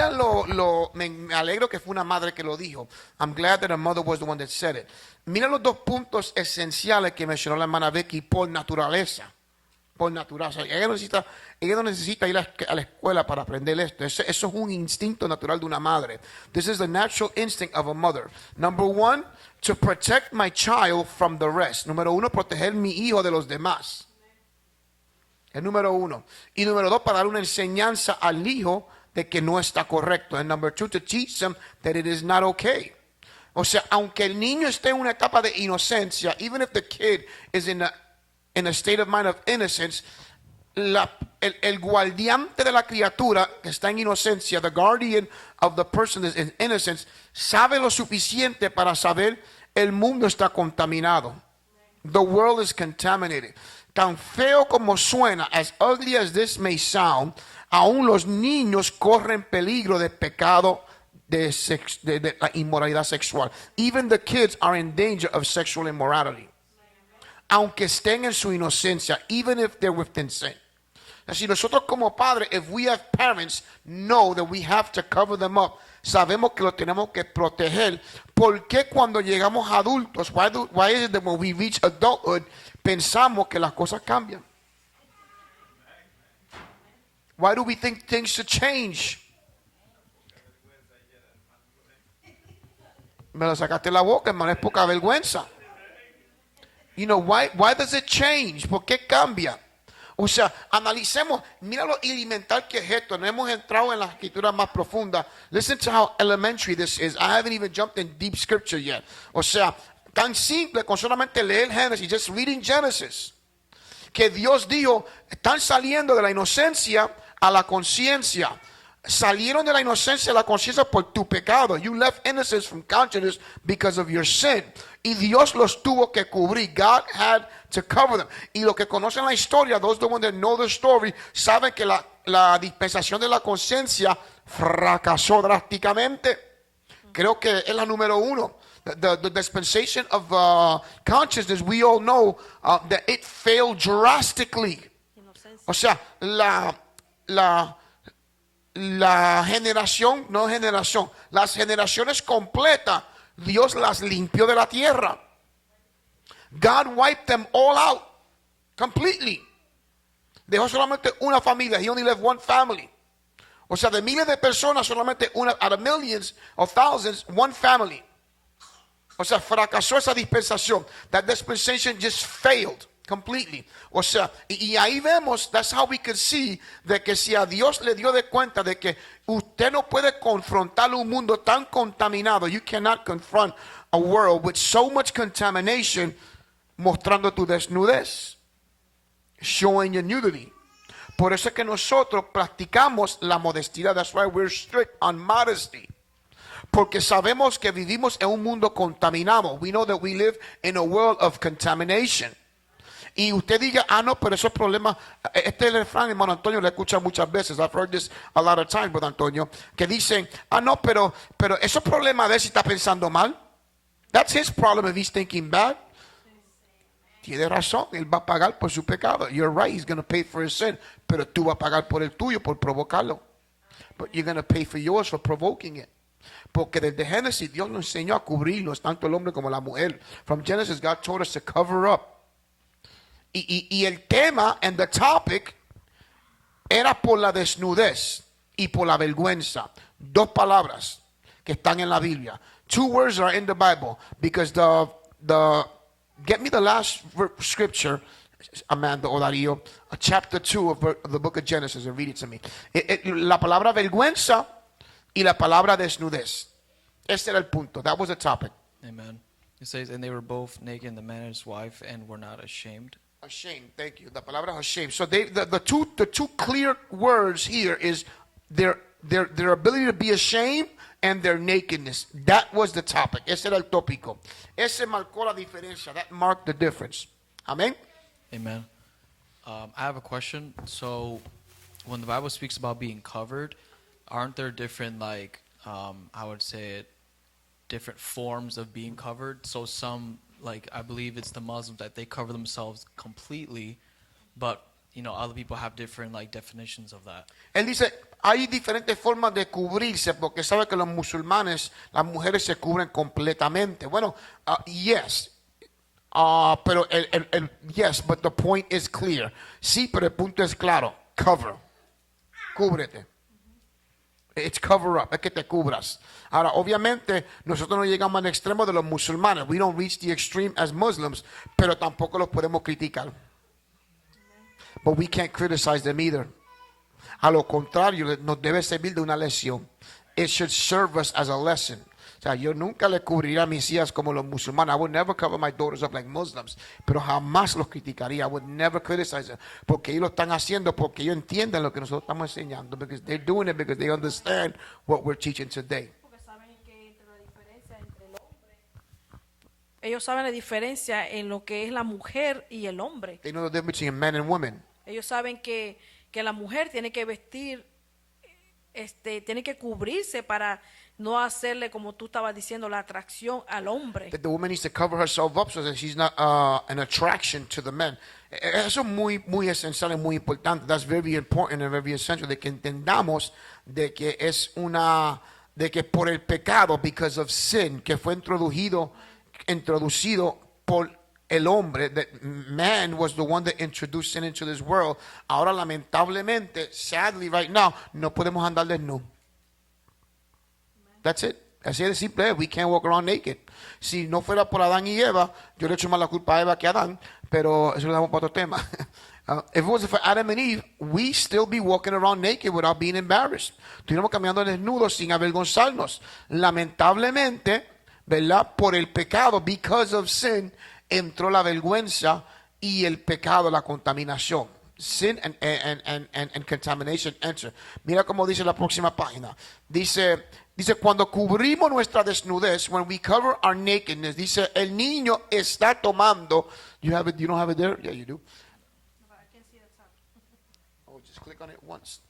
S2: alegro que fue una madre que lo dijo. I'm glad that a mother was the one that said it. Mira los dos puntos esenciales que mencionó la hermana Becky por naturaleza. Por naturaleza. Ella no necesita ir a la escuela para aprender esto. Eso es un instinto natural de una madre. This is the natural instinct of a mother. Number one, to protect my child from the rest. Número uno, proteger mi hijo de los demás. El número uno. Y número dos, para dar una enseñanza al hijo de que no está correcto. And number two, to teach them that it is not okay. O sea, aunque el niño esté en una etapa de inocencia, even if the kid is in a state of mind of innocence, el guardiante de la criatura que está en inocencia, the guardian of the person that is in innocence, sabe lo suficiente para saber el mundo está contaminado. The world is contaminated. Tan feo como suena, as ugly as this may sound, aún los niños corren peligro de pecado de la inmoralidad sexual. Even the kids are in danger of sexual immorality. Aunque estén en su inocencia, even if they're within sin. Así nosotros como padres, if we have parents, know that we have to cover them up sabemos que lo tenemos que proteger. ¿Por qué cuando llegamos a adultos, why is it that when we reach adulthood, pensamos que las cosas cambian? Why do we think things should change? Me lo sacaste de la boca, hermano, es poca vergüenza. You know, why does it change? ¿Por qué cambia? O sea, analicemos, mira lo elemental que es esto. No hemos entrado en las escrituras más profundas. Listen to how elementary this is. I haven't even jumped in deep scripture yet. O sea, tan simple con solamente leer Génesis, just reading Genesis. Que Dios dijo, están saliendo de la inocencia a la conciencia. Salieron de la inocencia a la conciencia por tu pecado. You left innocence from consciousness because of your sin. Y Dios los tuvo que cubrir. God had to cover them. Y los que conocen la historia, those the ones that know the story, saben que la dispensación de la conciencia fracasó drásticamente. Creo que es la número uno. The dispensation of consciousness, we all know that it failed drastically. O sea, las generaciones completas, Dios las limpió de la tierra. God wiped them all out completely. Dejó solamente una familia. He only left one family. O sea, de miles de personas, solamente una, out of millions of thousands, one family. O sea, fracasó esa dispensación. That dispensation just failed completely. O sea, y ahí vemos, that's how we can see, de que si a Dios le dio de cuenta de que usted no puede confrontar un mundo tan contaminado, you cannot confront a world with so much contamination, mostrando tu desnudez, showing your nudity. Por eso es que nosotros practicamos la modestia. That's why we're strict on modesty. Porque sabemos que vivimos en un mundo contaminado. We know that we live in a world of contamination. Y usted diga, no, pero esos problemas, este refrán, hermano Antonio, lo he escuchado muchas veces. I've heard this a lot of times, brother Antonio, que dicen, no, pero esos problemas de si está pensando mal. That's his problem if he's thinking bad. Tiene razón, él va a pagar por su pecado. You're right, he's going to pay for his sin. Pero tú vas a pagar por el tuyo, por provocarlo. But you're going to pay for yours for provoking it. Porque desde Génesis Dios nos enseñó a cubrirnos, tanto el hombre como la mujer. From Genesis, God told us to cover up. Y el tema and the topic era por la desnudez y por la vergüenza. Dos palabras que están en la Biblia. Two words are in the Bible because get me the last scripture, Amanda or Darío, chapter 2 of the book of Genesis, and read it to me. La palabra vergüenza y la palabra desnudez. Ese era el punto. That was the topic.
S3: Amen. It says, and they were both naked, the man and his wife, and were not ashamed.
S2: Ashamed, thank you. La palabra ashamed. So the two clear words here is their ability to be ashamed and their nakedness. That was the topic. Ese era el tópico. Ese marcó la diferencia. That marked the difference. Amen.
S3: Amen. I have a question. So, when the Bible speaks about being covered, aren't there different, like, I would say, different forms of being covered? So some, like, I believe it's the Muslims that they cover themselves completely, but, you know, other people have different, like, definitions of that.
S2: Él dice, hay diferentes formas de cubrirse, porque sabe que los musulmanes, las mujeres se cubren completamente. Bueno, yes. Pero yes, but the point is clear. Sí, pero el punto es claro. Cover. Cúbrete. It's cover up, es que te cubras. Ahora, obviamente, nosotros no llegamos al extremo de los musulmanes. We don't reach the extreme as Muslims, pero tampoco los podemos criticar. But we can't criticize them either. A lo contrario, nos debe servir de una lección. It should serve us as a lesson. O sea, yo nunca le cubriría a mis hijas como los musulmanes. I would never cover my daughters up like Muslims. Pero jamás los criticaría. I would never criticize them. Porque ellos lo están haciendo porque ellos entienden lo que nosotros estamos enseñando. Because they're doing it because they understand what we're teaching today.
S1: Porque saben que entre la diferencia entre el hombre, ellos saben la diferencia en lo que es la mujer y el hombre.
S2: They know the difference between men and women.
S1: Ellos saben que la mujer tiene que vestir, tiene que cubrirse para no hacerle, como tú estabas diciendo, la atracción al hombre.
S2: That the woman needs to cover herself up so that she's not an attraction to the men. Eso es muy esencial y muy importante. That's very important and very essential. De que entendamos de que es una de que por el pecado, because of sin, que fue introducido por el hombre, that man was the one that introduced sin into this world. Ahora lamentablemente, sadly right now, no podemos andar desnudos. That's it. Así de simple es. We can't walk around naked. Si no fuera por Adán y Eva, yo le echo más la culpa a Eva que a Adán, pero eso lo damos para otro tema. If it wasn't for Adam and Eve, we still be walking around naked without being embarrassed. Estuviéramos caminando desnudos sin avergonzarnos. Lamentablemente, ¿verdad? Por el pecado, because of sin, entró la vergüenza y el pecado, la contaminación. Sin and contamination enter. Mira cómo dice la próxima página. Dice, cuando cubrimos nuestra desnudez, when we cover our nakedness, dice, el niño está tomando. You don't have it there? Yeah, you do. Oh, just click on it once.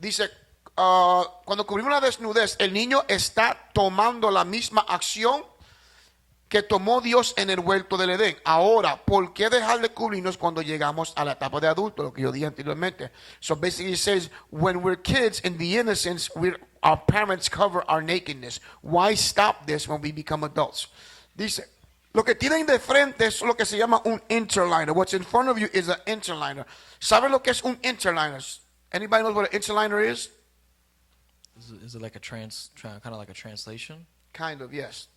S2: Dice, cuando cubrimos la desnudez, el niño está tomando la misma acción que tomó Dios en el huerto del Edén. Ahora, ¿por qué dejar de cubrirnos cuando llegamos a la etapa de adulto? Lo que yo dije anteriormente. So basically it says, when we're kids in the innocence, our parents cover our nakedness. Why stop this when we become adults? Dice, lo que tienen de frente es lo que se llama un interliner. What's in front of you is an interliner. ¿Saben lo que es un interliner? Anybody knows what an interliner is?
S3: Is it like a kind of like a translation?
S2: Kind of, yes.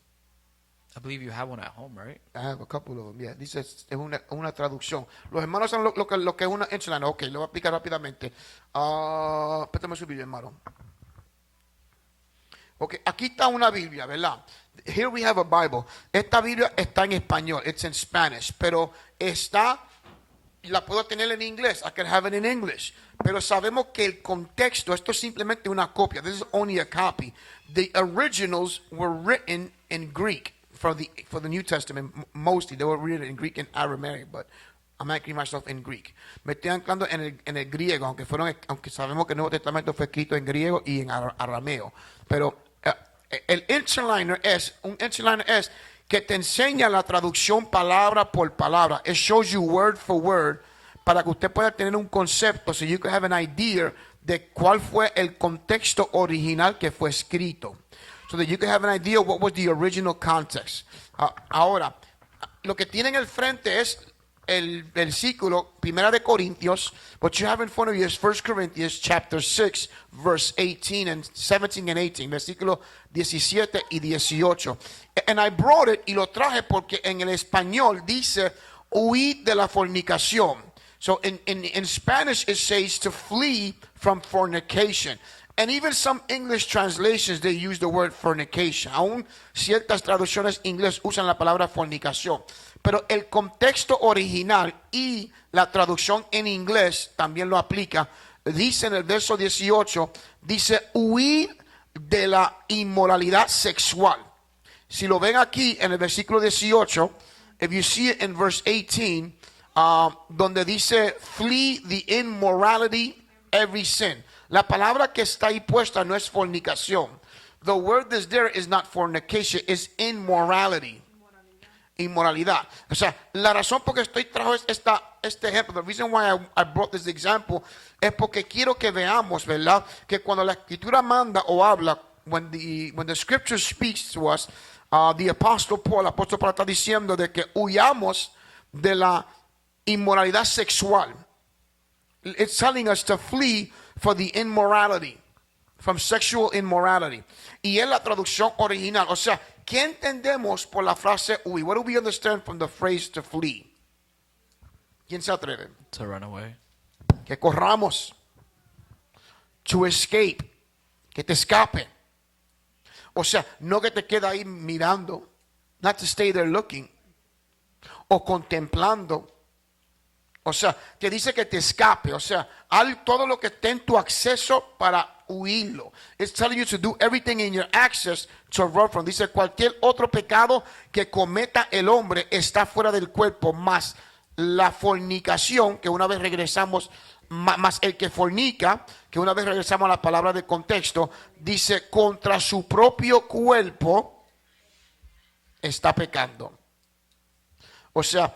S3: I believe you have one at home, right?
S2: I have a couple of them, yeah. Dice, es una traducción. Los hermanos saben lo que es una interliner. Ok, lo voy a explicar rápidamente. Pétame su Biblia, hermano. Ok, aquí está una Biblia, ¿verdad? Here we have a Bible. Esta Biblia está en español. It's in Spanish. Pero la puedo tener en inglés. I can have it in English. Pero sabemos que el contexto, esto es simplemente una copia. This is only a copy. The originals were written in Greek. For the New Testament, mostly they were written in Greek and Aramaic, but I'm anchoring myself in Greek. Me estoy anclando en el griego, aunque sabemos que el Nuevo Testamento fue escrito en griego y en arameo. Pero un interliner es que te enseña la traducción palabra por palabra. It shows you word for word para que usted pueda tener un concepto, so you can have an idea de cuál fue el contexto original que fue escrito. So that you can have an idea what was the original context. Ahora, lo que tienen al frente es el versículo 1 de Corintios. What you have in front of you is 1 Corinthians chapter 6, verse 18 and 17 and 18. Versículo 17 y 18. And I brought it, y lo traje porque en el español dice, huid de la fornicación. So in Spanish it says to flee from fornication. And even some English translations, they use the word fornication. Aún ciertas traducciones inglés usan la palabra fornicación. Pero el contexto original y la traducción en inglés también lo aplica. Dice en el verso 18, dice, huir de la inmoralidad sexual. Si lo ven aquí en el versículo 18, if you see it in verse 18, donde dice, flee the immorality, every sin. La palabra que está ahí puesta no es fornicación. The word that's there is not fornication, it's immorality. Inmoralidad. O sea, la razón por que trajo este ejemplo, the reason why I brought this example, es porque quiero que veamos, ¿verdad? Que cuando la escritura manda o habla, when the scripture speaks to us, the apóstol Paul está diciendo de que huyamos de la inmoralidad sexual. It's telling us to flee for the immorality, from sexual immorality. Y en la traducción original, o sea, ¿qué entendemos por la frase huir? What do we understand from the phrase to flee? ¿Quién se atreve?
S3: To run away.
S2: Que corramos. To escape. Que te escape. O sea, no que te quede ahí mirando. Not to stay there looking. O contemplando. O sea, que dice que te escape. O sea, haz todo lo que esté en tu acceso para huirlo. It's telling you to do everything in your access to run from. Dice, cualquier otro pecado que cometa el hombre está fuera del cuerpo, más la fornicación, que una vez regresamos, más el que fornica, que una vez regresamos a la palabra de contexto, dice, contra su propio cuerpo está pecando. O sea,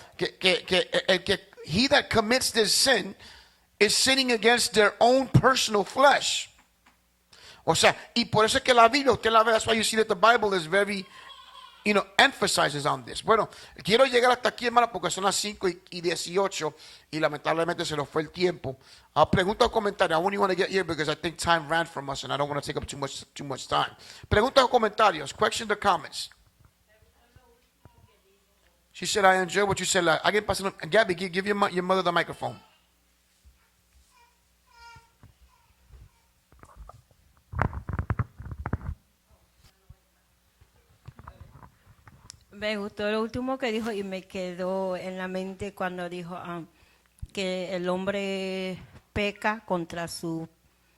S2: he that commits this sin is sinning against their own personal flesh. O sea, y por eso es que la Biblia, usted la ve, that's why you see that the Bible is very, emphasizes on this. Bueno, quiero llegar hasta aquí, hermano, porque son las 5:18 y lamentablemente se nos fue el tiempo. Pregunta o comentario. I only want to get here because I think time ran from us and I don't want to take up too much time. Preguntas o comentarios, questions or comments. She said, I enjoy what you said. Alguien pasa, Gabby, give your mother the microphone.
S10: Me gustó lo último que dijo y me quedó en la mente cuando dijo que el hombre peca contra su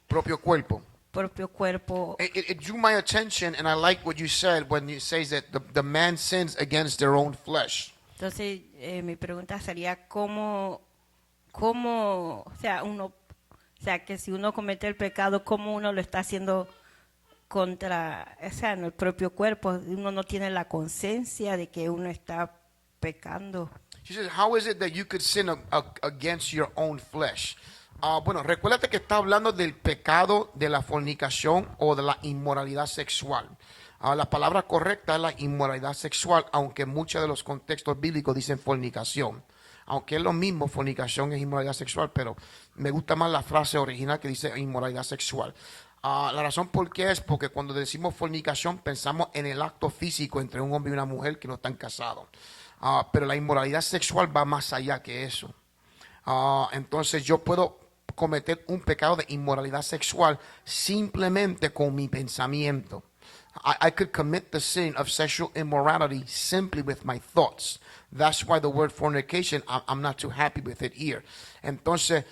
S2: Propio cuerpo.
S10: propio cuerpo.
S2: It drew my attention, and I like what you said when you say that the man sins against their own flesh.
S10: Entonces, mi pregunta sería cómo, o sea, que si uno comete el pecado, cómo uno lo está haciendo contra, o sea, en el propio cuerpo. Uno no tiene la conciencia de que uno está pecando.
S2: She says, how is it that you could sin against your own flesh? Bueno, recuérdate que está hablando del pecado de la fornicación o de la inmoralidad sexual. La palabra correcta es la inmoralidad sexual, aunque muchos de los contextos bíblicos dicen fornicación. Aunque es lo mismo, fornicación es inmoralidad sexual, pero me gusta más la frase original que dice inmoralidad sexual. La razón por qué es porque cuando decimos fornicación pensamos en el acto físico entre un hombre y una mujer que no están casados. Pero la inmoralidad sexual va más allá que eso. Entonces yo puedo cometer un pecado de inmoralidad sexual simplemente con mi pensamiento. I could commit the sin of sexual immorality simply with my thoughts. That's why the word fornication, I'm not too happy with it here. Entonces,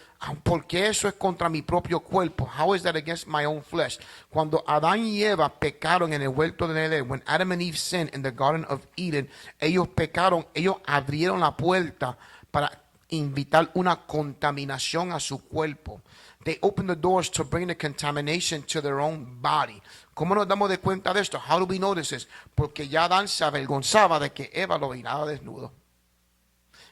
S2: porque eso es contra mi propio cuerpo. How is that against my own flesh? Cuando Adán y Eva pecaron en el huerto de Edén, when Adam and Eve sinned in the Garden of Eden, ellos pecaron, ellos abrieron la puerta para invitar una contaminación a su cuerpo. They opened the doors to bring the contamination to their own body. ¿Cómo nos damos de cuenta de esto? How do we notice this? Porque ya Adán se avergonzaba de que Eva lo miraba desnudo.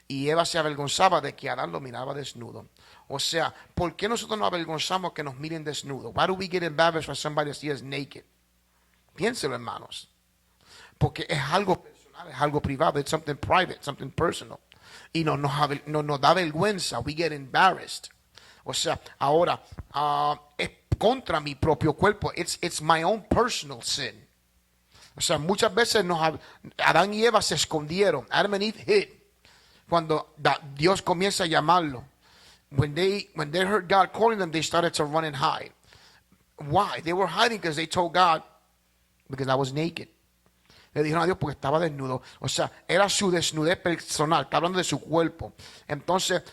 S2: Y Eva se avergonzaba de que Adán lo miraba desnudo. O sea, ¿por qué nosotros nos avergonzamos que nos miren desnudo? Why do we get embarrassed when somebody sees us naked? Piénselo, hermanos. Porque es algo personal, es algo privado. It's something private, something personal. Y nos da vergüenza. We get embarrassed. O sea, ahora es contra mi propio cuerpo. It's my own personal sin. O sea, muchas veces Adán y Eva se escondieron. Adam and Eve hid. Cuando Dios comienza a llamarlo. When they heard God calling them, they started to run and hide. Why? They were hiding because they told God, because I was naked. Le dijeron a Dios porque estaba desnudo. O sea, era su desnudez personal. Está hablando de su cuerpo. Entonces,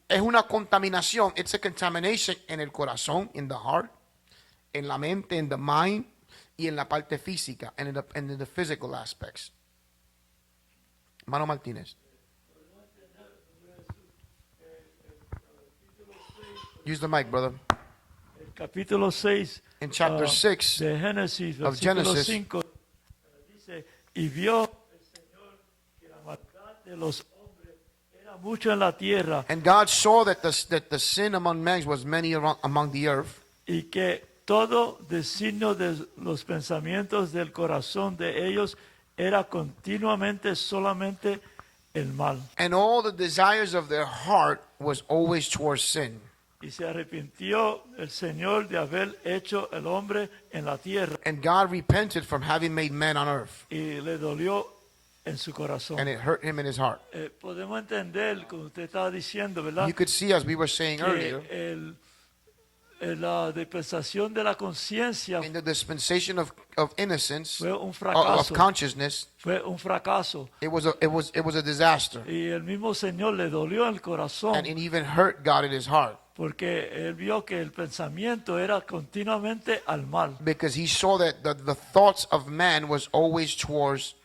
S2: es una contaminación. It's a contamination en el corazón, in the heart, en la mente, in the mind, y en la parte física, in the physical aspects. Hermano Martínez. Use the mic, brother.
S5: El capítulo 6
S2: In chapter 6
S5: de Génesis,
S2: of
S5: versículo
S2: Genesis,
S5: 5, dice, y vio el Señor que la maldad de los hombres era mucho en la tierra,
S2: and God saw that the sin among men was many among the earth,
S5: y que todo designio de los pensamientos del corazón de ellos era continuamente solamente el mal.
S2: and all the desires of their heart was always towards sin.
S5: Y se arrepintió el Señor de haber hecho el hombre en la tierra,
S2: And God repented from having made man on earth,
S5: y le dolió en su corazón.
S2: and it hurt him in his heart.
S5: Podemos entender, como usted estaba diciendo, ¿verdad?
S2: You could see, as we were saying earlier,
S5: Que la dispensación de la conciencia
S2: in the dispensation of innocence,
S5: fue un
S2: of
S5: fracaso.
S2: consciousness,
S5: Fue un fracaso.
S2: it was a disaster,
S5: Y el mismo Señor le dolió el corazón,
S2: and it even hurt God in his heart,
S5: porque él vio que el pensamiento era continuamente al mal.
S2: because he saw that the thoughts of man was always towards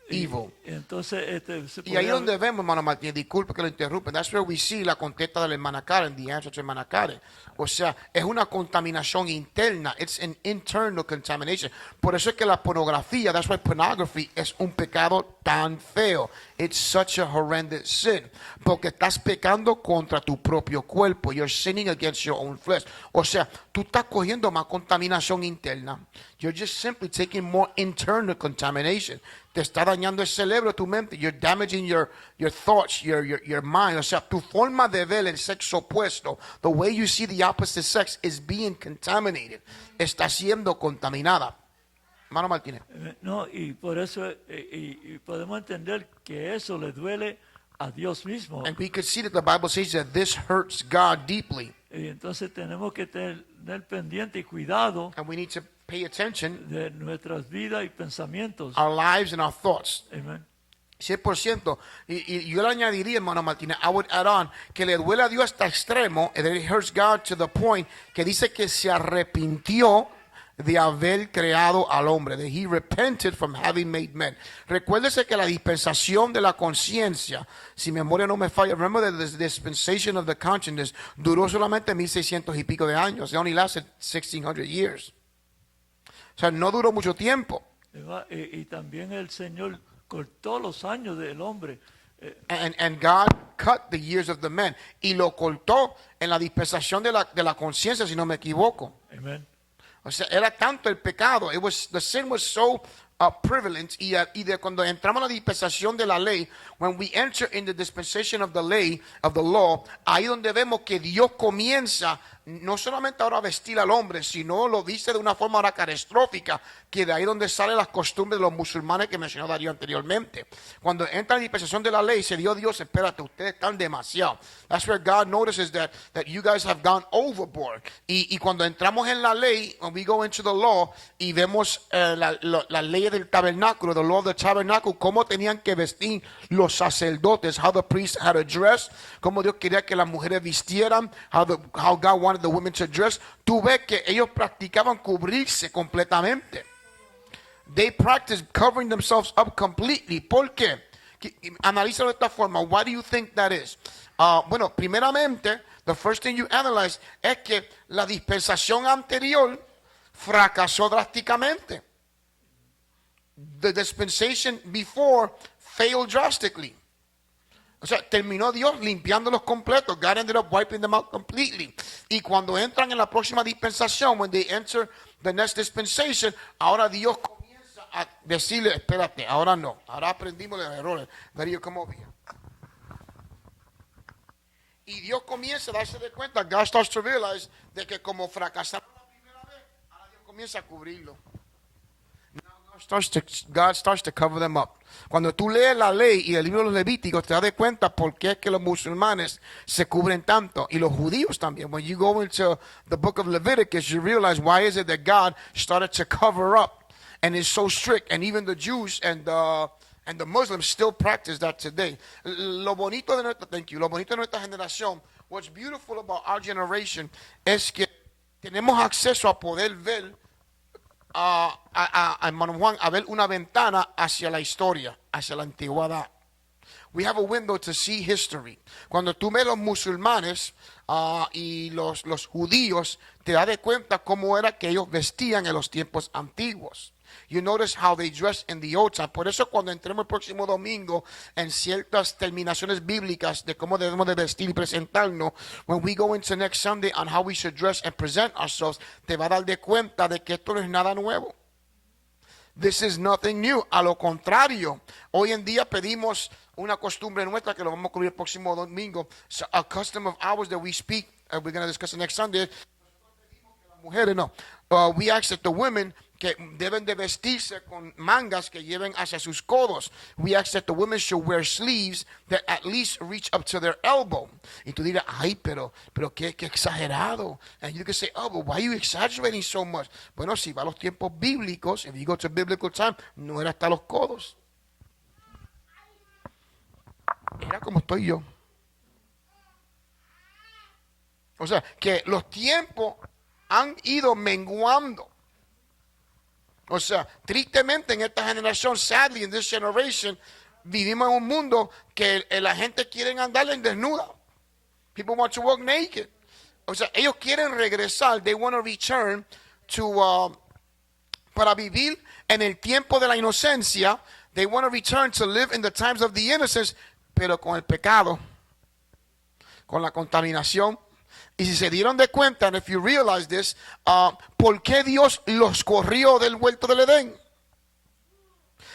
S2: evil.
S5: Entonces, se
S2: Y ahí
S5: podría-
S2: donde vemos, hermano Martínez, disculpe que lo interrumpa, that's where we see la contesta de la hermana Karen, the answer to hermana Karen. O sea, es una contaminación interna, it's an internal contamination. Por eso es que la pornografía, that's why pornography es un pecado tan feo. It's such a horrendous sin. Porque estás pecando contra tu propio cuerpo. You're sinning against your own flesh. O sea, tú estás cogiendo más contaminación interna. You're just simply taking more internal contamination. Te está dañando el cerebro, tu mente. You're damaging your thoughts, your mind. O sea, tu forma de ver el sexo opuesto, the way you see the opposite sex is being contaminated. Está siendo contaminada. Hermano Martínez.
S5: No, y por eso y podemos entender que eso le duele a Dios mismo.
S2: And we could see that the Bible says that this hurts God deeply.
S5: Y entonces tenemos que tener pendiente y cuidado
S2: And we need to pay attention
S5: de nuestras vidas y pensamientos.
S2: our lives and our thoughts.
S5: Amen.
S2: 100%. Y yo le añadiría, hermano Martínez, I would add on, que le duele a Dios hasta extremo, and that it hurts God to the point, que dice que se arrepintió de haber creado al hombre, that he repented from having made men. Recuérdese que la dispensación de la conciencia, si mi memoria no me falla, remember that the dispensation of the consciousness duró solamente 1600 y pico de años. It only lasted 1600 years. O sea, no duró mucho tiempo.
S5: Y también el Señor cortó los años del hombre.
S2: And God cut the years of the men. Y lo cortó en la dispensación de la conciencia, si no me equivoco.
S5: Amen.
S2: O sea, era tanto el pecado. The sin was so prevalent. Y de cuando entramos en la dispensación de la ley, when we enter in the dispensation of the lay, of the law, ahí donde vemos que Dios comienza no solamente ahora a vestir al hombre, sino lo dice de una forma ahora catastrófica, que de ahí donde salen las costumbres de los musulmanes que mencionó Darío anteriormente. Cuando entra en la dispensación de la ley, se dio Dios, espérate, ustedes están demasiado. That's where God notices that you guys have gone overboard. Y cuando entramos en la ley, when we go into the law, y vemos la ley del tabernáculo, the law of the tabernacle, cómo tenían que vestir los sacerdotes, how the priests had to dress, cómo Dios quería que las mujeres vistieran, how God wanted the women to dress. Tú ves que ellos practicaban cubrirse completamente. They practiced covering themselves up completely. ¿Por qué? Analízalo de esta forma. Why do you think that is? Bueno, primeramente, the first thing you analyze es que la dispensación anterior fracasó drásticamente. The dispensation before failed drastically. O sea, terminó Dios limpiándolos completos. God ended up wiping them out completely. Y cuando entran en la próxima dispensación, when they enter the next dispensation, ahora Dios comienza a decirle, espérate, ahora no. Ahora aprendimos de los errores. Darío, ¿cómo vi? Y Dios comienza a darse de cuenta, God starts to realize, de que como fracasaron la primera vez, ahora Dios comienza a cubrirlo. God starts to cover them up. Cuando tú lees la ley y el libro de los Levíticos, te das de cuenta por qué es que los musulmanes se cubren tanto y los judíos también. When you go into the book of Leviticus, you realize why is it that God started to cover up and is so strict, and even the Jews and the Muslims still practice that today. Lo bonito de nuestra generación, what's beautiful about our generation, es que tenemos acceso a poder ver hermano Juan, a ver una ventana hacia la historia, hacia la antigüedad. We have a window to see history. Cuando tú ves los musulmanes y los judíos, te das de cuenta cómo era que ellos vestían en los tiempos antiguos. You notice how they dress in the old time. Por eso cuando entremos el próximo domingo en ciertas terminaciones bíblicas de cómo debemos de vestir y presentarnos, when we go into next Sunday on how we should dress and present ourselves, te va a dar de cuenta de que esto no es nada nuevo. This is nothing new. A lo contrario, hoy en día pedimos una costumbre nuestra que lo vamos a cubrir el próximo domingo. So a custom of ours that we speak, we're going to discuss it next Sunday. Las mujeres no. We ask that the women que deben de vestirse con mangas que lleven hacia sus codos. We ask that the women should wear sleeves that at least reach up to their elbow. Y tú dirás, ay, pero qué exagerado. And you can say, oh, but why are you exaggerating so much? Bueno, si va a los tiempos bíblicos, if you go to biblical time, no era hasta los codos. Era como estoy yo. O sea, que los tiempos han ido menguando. O sea, tristemente en esta generación, sadly in this generation, vivimos en un mundo que la gente quiere andar en desnuda. People want to walk naked. O sea, ellos quieren regresar. They want to return to, para vivir en el tiempo de la inocencia. They want to return to live in the times of the innocence, pero con el pecado, con la contaminación. Y si se dieron de cuenta, and if you realize this, ¿por qué Dios los corrió del huerto del Edén?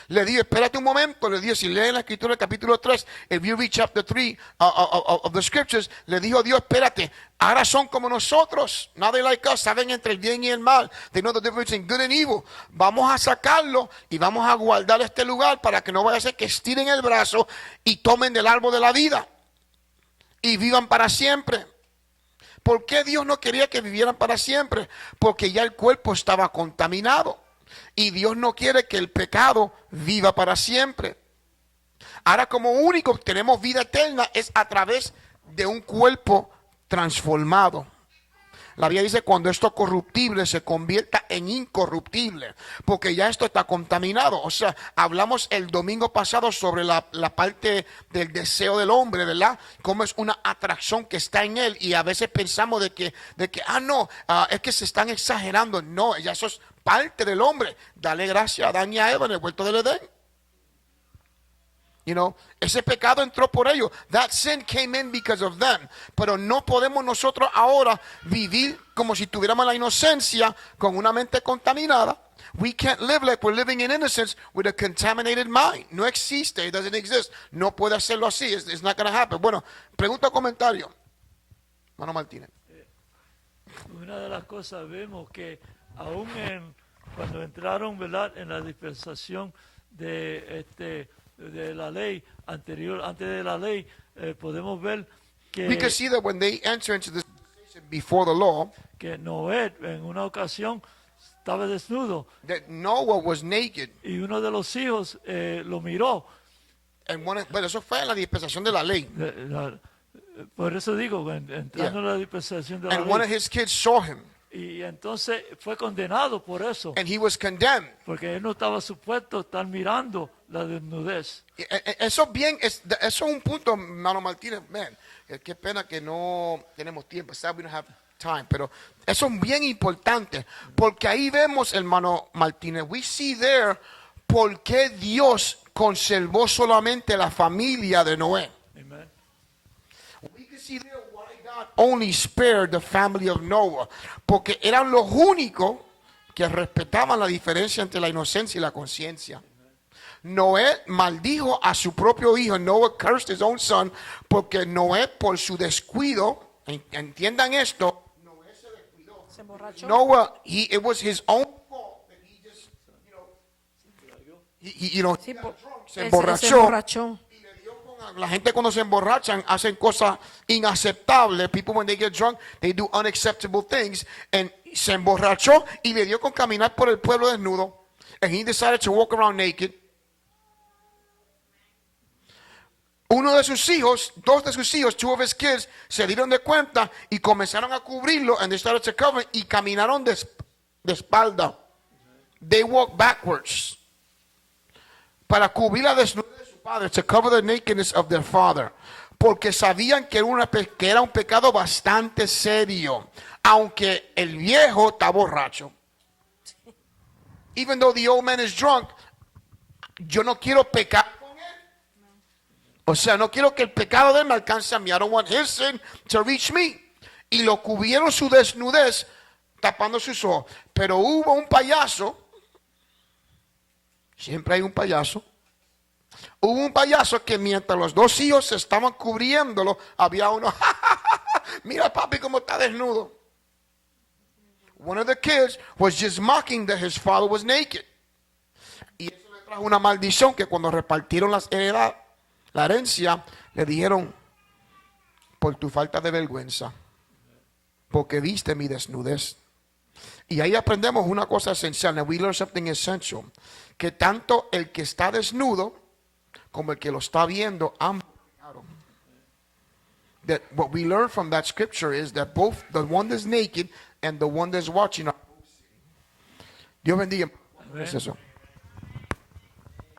S2: Le dijo, espérate un momento, le dijo, si leen la escritura del capítulo 3, if you read chapter 3 of the scriptures, le dijo Dios, espérate, ahora son como nosotros, now they like us, saben entre el bien y el mal, they know the difference in good and evil. Vamos a sacarlo y vamos a guardar este lugar para que no vaya a ser que estiren el brazo y tomen del árbol de la vida y vivan para siempre. ¿Por qué Dios no quería que vivieran para siempre? Porque ya el cuerpo estaba contaminado. Y Dios no quiere que el pecado viva para siempre. Ahora como único tenemos vida eterna es a través de un cuerpo transformado. La Biblia dice cuando esto corruptible se convierta en incorruptible, porque ya esto está contaminado. O sea, hablamos el domingo pasado sobre la parte del deseo del hombre, ¿verdad? Cómo es una atracción que está en él y a veces pensamos de que es que se están exagerando. No, ya eso es parte del hombre. Dale gracias a Adán y a Eva en el huerto del Edén. You know, ese pecado entró por ellos. That sin came in because of them. Pero no podemos nosotros ahora vivir como si tuviéramos la inocencia con una mente contaminada. We can't live like we're living in innocence with a contaminated mind. No existe, it doesn't exist. No puede hacerlo así. It's not going to happen. Bueno, pregunta o comentario. Hermano Martínez.
S5: Una de las cosas vemos que aún cuando entraron, ¿verdad?, en la dispensación de la ley anterior, antes de la ley, podemos ver que
S2: we can see that when they enter into this before the law,
S5: que Noé en una ocasión estaba desnudo
S2: that Noah was naked.
S5: y uno de los hijos lo miró.
S2: Pero eso fue en la dispensación de la ley.
S5: Por eso digo, entrando en la dispensación de la
S2: And one of
S5: ley.
S2: his kids saw him.
S5: Y entonces fue condenado por eso.
S2: And he was condemned.
S5: Porque él no estaba supuesto a estar mirando la desnudez.
S2: Eso es un punto, hermano Martínez, man, qué pena que no tenemos tiempo, sad we don't have time, pero eso es bien importante, porque ahí vemos, hermano Martínez, we see there por qué Dios conservó solamente la familia de Noé.
S5: Amen.
S2: We can see there why God only spared the family of Noah, porque eran los únicos que respetaban la diferencia entre la inocencia y la conciencia. Noé maldijo a su propio hijo. Noah cursed his own son porque Noé por su descuido, entiendan esto, Noé se descuidó.
S1: Se emborrachó.
S2: Noah, it was his own fault that he just,
S1: Sí,
S2: se emborrachó.
S1: emborrachó.
S2: Y le dio la gente cuando se emborrachan hacen cosas inaceptables. People when they get drunk, they do unacceptable things. And se emborrachó y le dio con caminar por el pueblo desnudo. And he decided to walk around naked. Uno de sus hijos, dos de sus hijos, two of his kids, se dieron de cuenta y comenzaron a cubrirlo, and they started to cover, y caminaron de espalda. They walked backwards para cubrir la desnudez de su padre, to cover the nakedness of their father, porque sabían que era un pecado bastante serio, aunque el viejo está borracho. Even though the old man is drunk, yo no quiero pecar. O sea, no quiero que el pecado de él me alcance a mí. I don't want his sin to reach me. Y lo cubrieron su desnudez tapando sus ojos. Pero hubo un payaso. Siempre hay un payaso. Hubo un payaso que mientras los dos hijos estaban cubriéndolo, había uno. Mira papi cómo está desnudo. One of the kids was just mocking that his father was naked. Y eso le trajo una maldición que cuando repartieron la herencia, le dijeron, por tu falta de vergüenza, porque viste mi desnudez. Y ahí aprendemos una cosa esencial. And we learn something essential. Que tanto el que está desnudo como el que lo está viendo, ambos pecaron. That what we learn from that scripture is that both the one that's naked and the one that's watching are both sinning. Dios bendiga. Es eso.